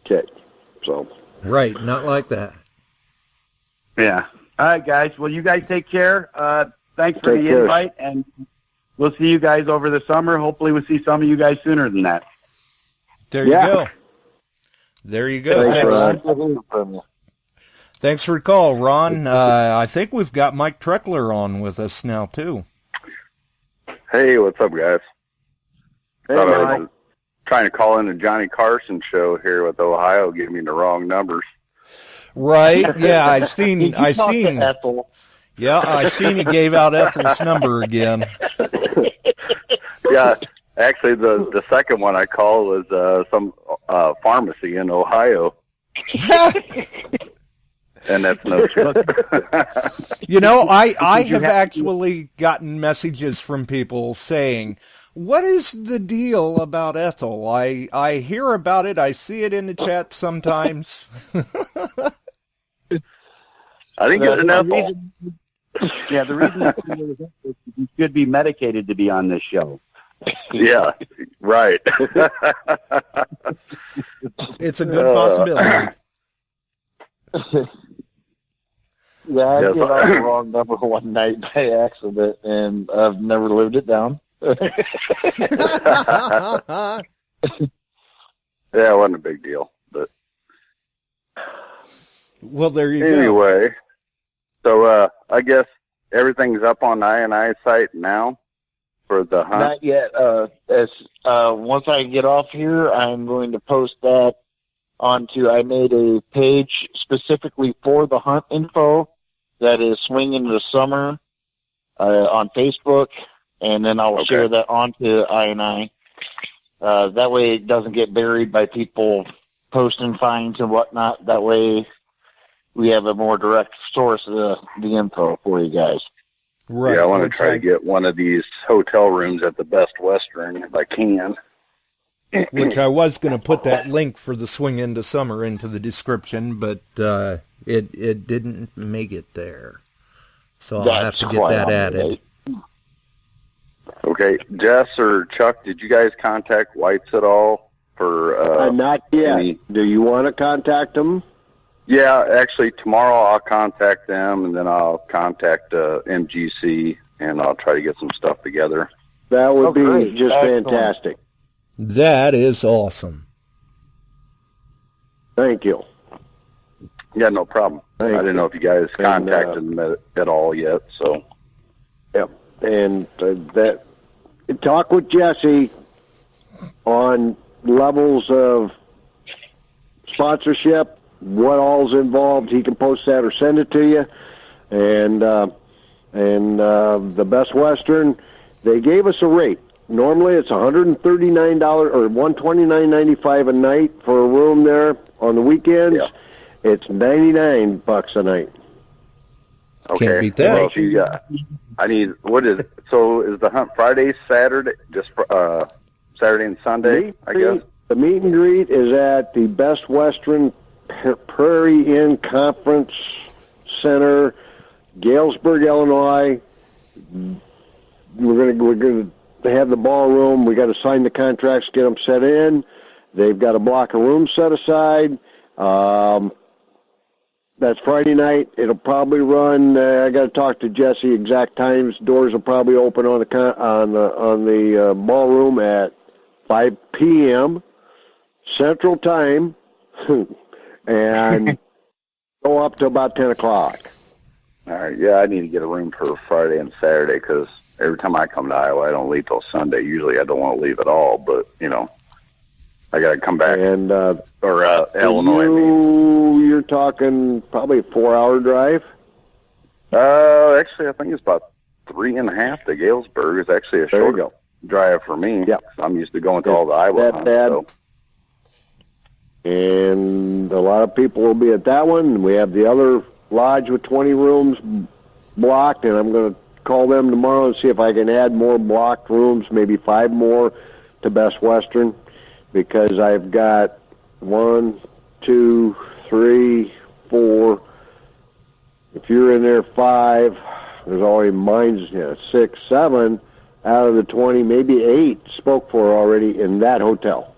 Okay. So. Right. Not like that. Yeah. All right, guys. Well, you guys take care. Thanks for the invite, and we'll see you guys over the summer. Hopefully, we'll see some of you guys sooner than that. There you go. There you go. Thanks for the call, Ron. I think we've got Mike Treckler on with us now, too. Hey, what's up, guys? Hey, Thought I Mike. was trying to call in the Johnny Carson show here with Ohio, giving me the wrong numbers. Right? Yeah, I seen. Ethel. Yeah, I seen he gave out Ethel's number again. Yeah, actually, the second one I called was some pharmacy in Ohio. And that's no joke. You know, I have actually gotten messages from people saying, what is the deal about Ethel? I hear about it. I see it in the chat sometimes. I think it's an Ethel. Yeah, the reason you should be medicated to be on this show. Yeah, right. It's a good possibility. Yeah, I gave out the wrong number one night by accident, and I've never lived it down. Yeah, it wasn't a big deal. But well, there you go. Anyway, so I guess everything's up on the I&I site now for the hunt? Not yet. Once I get off here, I'm going to post that onto, I made a page specifically for the hunt info that is swinging the summer on Facebook, and then I'll share that onto I&I. That way it doesn't get buried by people posting finds and whatnot. That way we have a more direct source of the info for you guys. Right. Yeah, I want to try to get one of these hotel rooms at the Best Western if I can. Which I was going to put that link for the swing into summer into the description, but it didn't make it there. So I'll have to get that added. Okay. Jess or Chuck, did you guys contact Whites at all? For not yet. Do you want to contact them? Yeah, actually, tomorrow I'll contact them, and then I'll contact MGC, and I'll try to get some stuff together. That would be just fantastic. That is awesome. Thank you. Yeah, no problem. I didn't know if you guys contacted them at all yet, so. Yeah, and talk with Jesse on levels of sponsorship, what all's involved. He can post that or send it to you. And the Best Western they gave us a rate. Normally it's $139 or $129.95 a night for a room there. On the weekends, it's $99 a night. Okay. Can't beat that. Well, if you I need, so is the hunt Friday, Saturday, just Saturday and Sunday, I guess? The meet and greet is at the Best Western Prairie Inn Conference Center, Galesburg, Illinois. We're gonna have the ballroom. We got to sign the contracts, get them set in. They've got a block of rooms set aside. That's Friday night. It'll probably run. I got to talk to Jesse. Exact times. Doors will probably open on the ballroom at 5 p.m. Central Time, and go up to about 10 o'clock. All right. Yeah, I need to get a room for Friday and Saturday because every time I come to Iowa, I don't leave till Sunday. Usually, I don't want to leave at all, but I got to come back. And Illinois. You're talking probably a 4-hour drive. Actually, I think it's about 3.5 to Galesburg. It's actually a short drive for me. Yeah, I'm used to going to all the Iowa hunts. So. And a lot of people will be at that one. We have the other lodge with 20 rooms blocked, and I'm going to call them tomorrow and see if I can add more blocked rooms, maybe 5 more to Best Western, because I've got 1, 2, 3, 4. If you're in there 5, there's already mine's 6, 7 out of the 20, maybe 8 spoke for already in that hotel.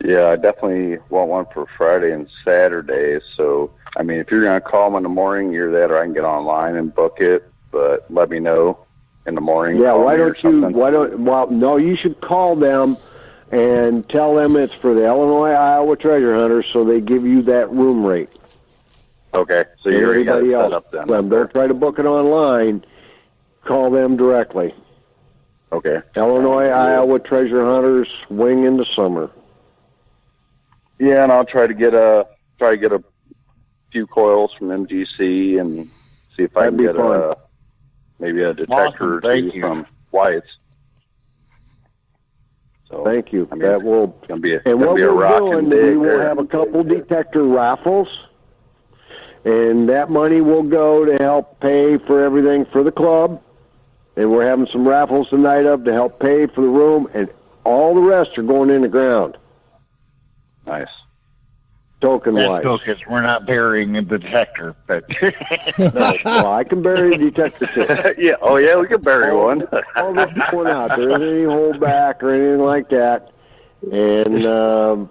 Yeah, I definitely want one for Friday and Saturday. So, I mean, if you're going to call them in the morning, you're that, or I can get online and book it. But let me know in the morning. Yeah, no, you should call them and tell them it's for the Illinois Iowa Treasure Hunters, so they give you that room rate. Okay, so you already got it set up then. Don't try to book it online. Call them directly. Okay. Illinois Iowa Treasure Hunters, wing in the summer. Yeah, and I'll try to get a few coils from MGC and see if I can get maybe a detector or two from White's. So, thank you. I mean, that will be a rocking day. We will have a couple detector raffles, and that money will go to help pay for everything for the club. And we're having some raffles tonight to help pay for the room, and all the rest are going in the ground. Nice. Token-wise. Because we're not burying a detector, but well, I can bury a detector too. Yeah. Oh, yeah. We can bury one. All this is going out. There isn't any holdback or anything like that. And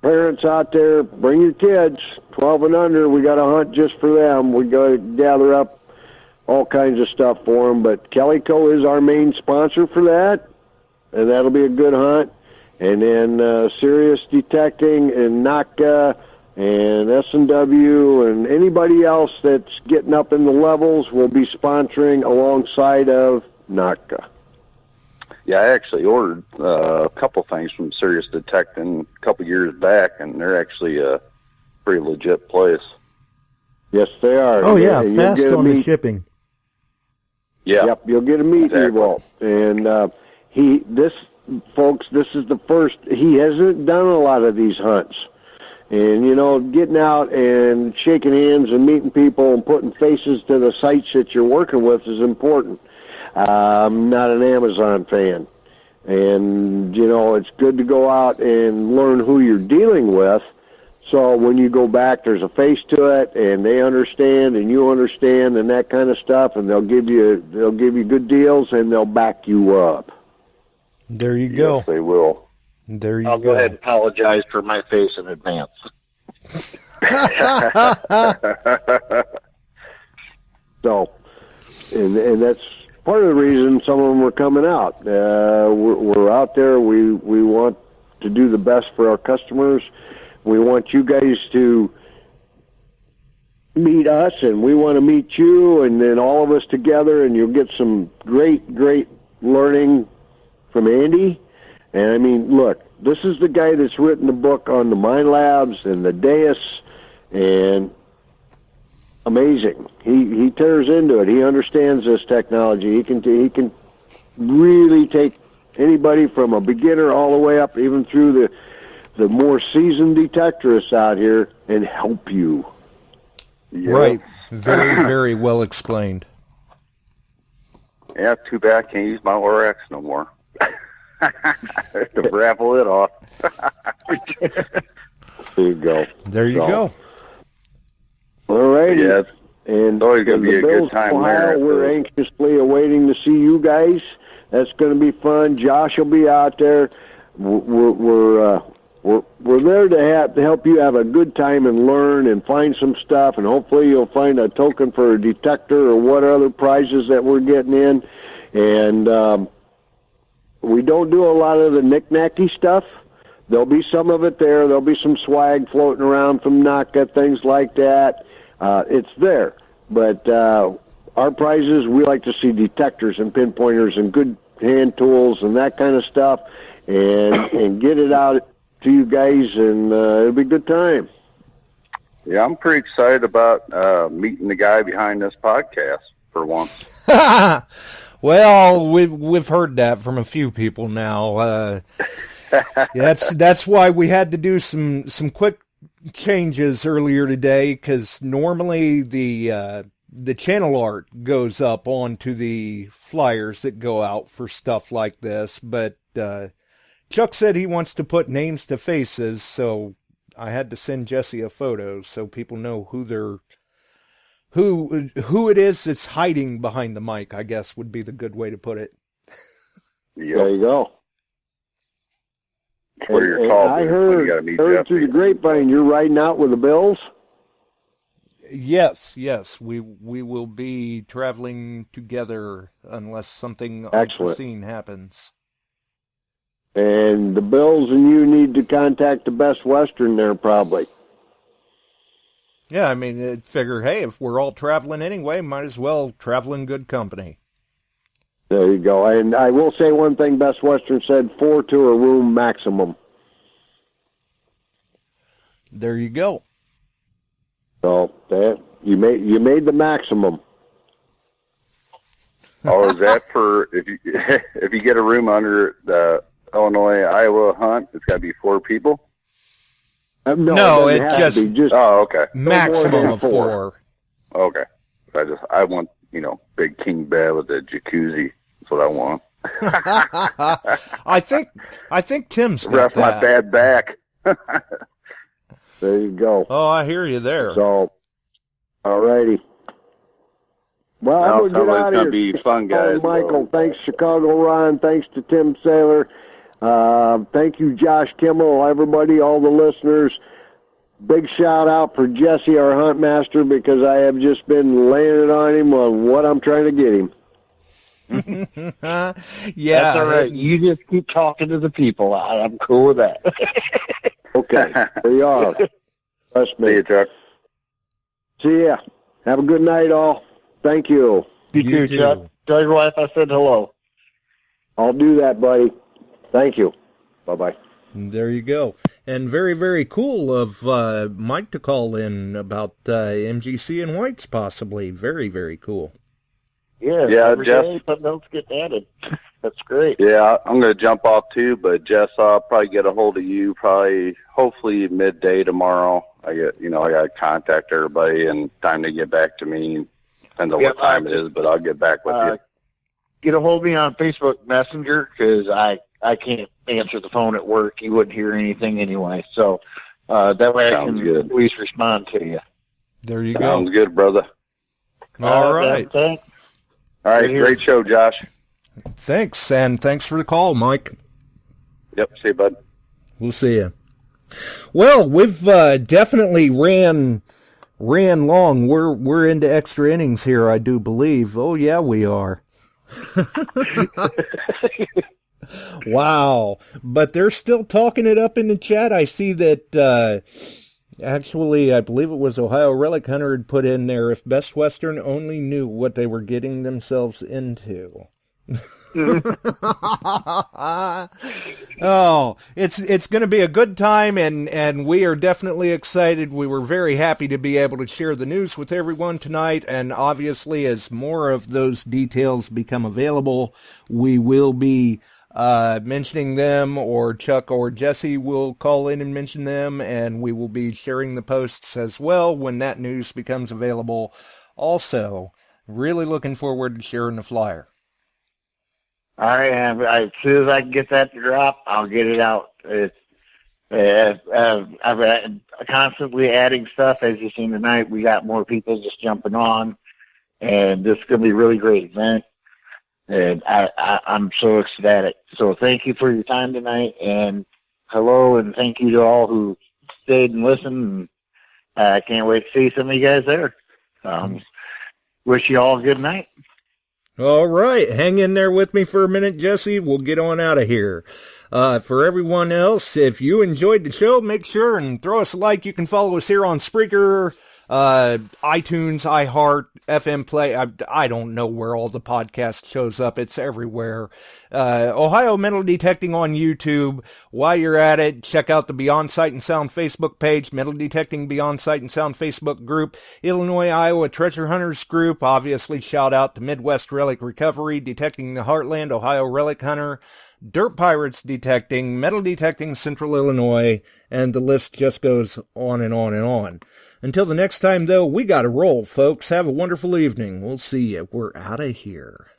parents out there, bring your kids, 12 and under. We got a hunt just for them. We got to gather up all kinds of stuff for them. But Kellyco is our main sponsor for that, and that'll be a good hunt. And then Sirius Detecting and NACA and S&W and anybody else that's getting up in the levels will be sponsoring alongside of NACA. Yeah, I actually ordered a couple things from Sirius Detecting a couple years back, and they're actually a pretty legit place. Yes, they are. Oh, yeah, fast on the shipping. Yeah. Yep, you'll get a meat Evo. And folks, this is the first. He hasn't done a lot of these hunts. And, getting out and shaking hands and meeting people and putting faces to the sites that you're working with is important. I'm not an Amazon fan. And, it's good to go out and learn who you're dealing with. So when you go back, there's a face to it, and they understand, and you understand, and that kind of stuff, and they'll give you good deals, and they'll back you up. There you go. Yes, they will. There you go. I'll go ahead and apologize for my face in advance. So, and that's part of the reason some of them are coming out. We're out there. We want to do the best for our customers. We want you guys to meet us, and we want to meet you, and then all of us together, and you'll get some great learning from Andy. And I mean, look, this is the guy that's written the book on the Mind Labs and the Deus, and amazing. He tears into it. He understands this technology. He can really take anybody from a beginner all the way up, even through the more seasoned detectorists out here, and help you. Yep. Right. Very, very well explained. Yeah, too bad I can't use my RX no more. I have to raffle it off. There you go. There you go. All right. Yeah, and it's always going to be a good time Ohio, there. We're anxiously awaiting to see you guys. That's going to be fun. Josh will be out there. We're there to help you have a good time and learn and find some stuff, and hopefully you'll find a token for a detector or what other prizes that we're getting in. And we don't do a lot of the knick-knacky stuff. There'll be some of it there. There'll be some swag floating around from NACA, things like that. It's there. But our prizes, we like to see detectors and pinpointers and good hand tools and that kind of stuff, and get it out to you guys, and it'll be a good time. Yeah, I'm pretty excited about meeting the guy behind this podcast for once. Well, we've heard that from a few people now. That's why we had to do some quick changes earlier today, because normally the channel art goes up onto the flyers that go out for stuff like this, but Chuck said he wants to put names to faces, so I had to send Jesse a photo so people know who it is that's hiding behind the mic, I guess would be the good way to put it. Yep. There you go. What are your calls? I heard through the grapevine you're riding out with the Bills? Yes, we will be traveling together unless something unforeseen happens. And the Bills and you need to contact the Best Western there, probably. Yeah, I mean, figure, hey, if we're all traveling anyway, might as well travel in good company. There you go. And I will say one thing, Best Western said 4 to a room maximum. There you go. So you made the maximum. Oh, is that for if you get a room under the Illinois-Iowa hunt, it's got to be 4 people? No, it just oh, okay. Maximum of 4. Okay. I want, big king bed with a jacuzzi. That's what I want. I think Tim's got Rest that. my bad back. There you go. Oh, I hear you there. So, all righty. Well, I'm going to get out of here. It's going to be fun, guys. Michael, thanks, Chicago Ron. Thanks to Tim Saylor. Thank you, Josh Kimmel, everybody, all the listeners. Big shout out for Jesse, our hunt master, because I have just been laying it on him on what I'm trying to get him. Yeah. That's all right. You just keep talking to the people. I'm cool with that. Okay. There you are. Trust me. See you, Chuck. See ya. Have a good night, all. Thank you. You too, Chuck. Tell your wife I said hello. I'll do that, buddy. Thank you. Bye-bye. There you go. And very, very cool of Mike to call in about MGC and whites, possibly. Very, very cool. Yeah, Jeff. Something else gets added. That's great. Yeah, I'm going to jump off too, but Jess, I'll probably get a hold of you hopefully midday tomorrow. I got to contact everybody and time to get back to me. Depends on what time it is, but I'll get back with you. Get a hold of me on Facebook Messenger, because I can't answer the phone at work. You wouldn't hear anything anyway. So that way I can at least respond to you. There you go. Sounds good, brother. All right. Thanks. All right, great show, Josh. Thanks, and thanks for the call, Mike. Yep, see you, bud. We'll see you. Well, we've definitely ran long. We're into extra innings here, I do believe. Oh, yeah, we are. Wow. But they're still talking it up in the chat. I see that actually, I believe it was Ohio Relic Hunter had put in there, if Best Western only knew what they were getting themselves into. Oh, it's going to be a good time, and we are definitely excited. We were very happy to be able to share the news with everyone tonight, and obviously as more of those details become available, we will be mentioning them, or Chuck or Jesse will call in and mention them, and we will be sharing the posts as well when that news becomes available. Also, really looking forward to sharing the flyer. All right, and as soon as I can get that to drop, I'll get it out. I'm constantly adding stuff. As you've seen tonight, we got more people just jumping on, and this is going to be a really great event. And I'm so ecstatic. So thank you for your time tonight, and hello, and thank you to all who stayed and listened. I can't wait to see some of you guys there. Wish you all a good night. All right, hang in there with me for a minute, Jesse. We'll get on out of here. For everyone else, if you enjoyed the show, make sure and throw us a like. You can follow us here on Spreaker, iTunes, iHeart, FM Play. I don't know where all the podcast shows up. It's everywhere. Ohio Metal Detecting on YouTube. While you're at it, check out the Beyond Sight and Sound Facebook page, Metal Detecting Beyond Sight and Sound Facebook group, Illinois, Iowa Treasure Hunters group. Obviously, shout out to Midwest Relic Recovery, Detecting the Heartland, Ohio Relic Hunter, Dirt Pirates Detecting, Metal Detecting Central Illinois, and the list just goes on and on and on. Until the next time, though, we gotta roll, folks. Have a wonderful evening. We'll see you. We're out of here.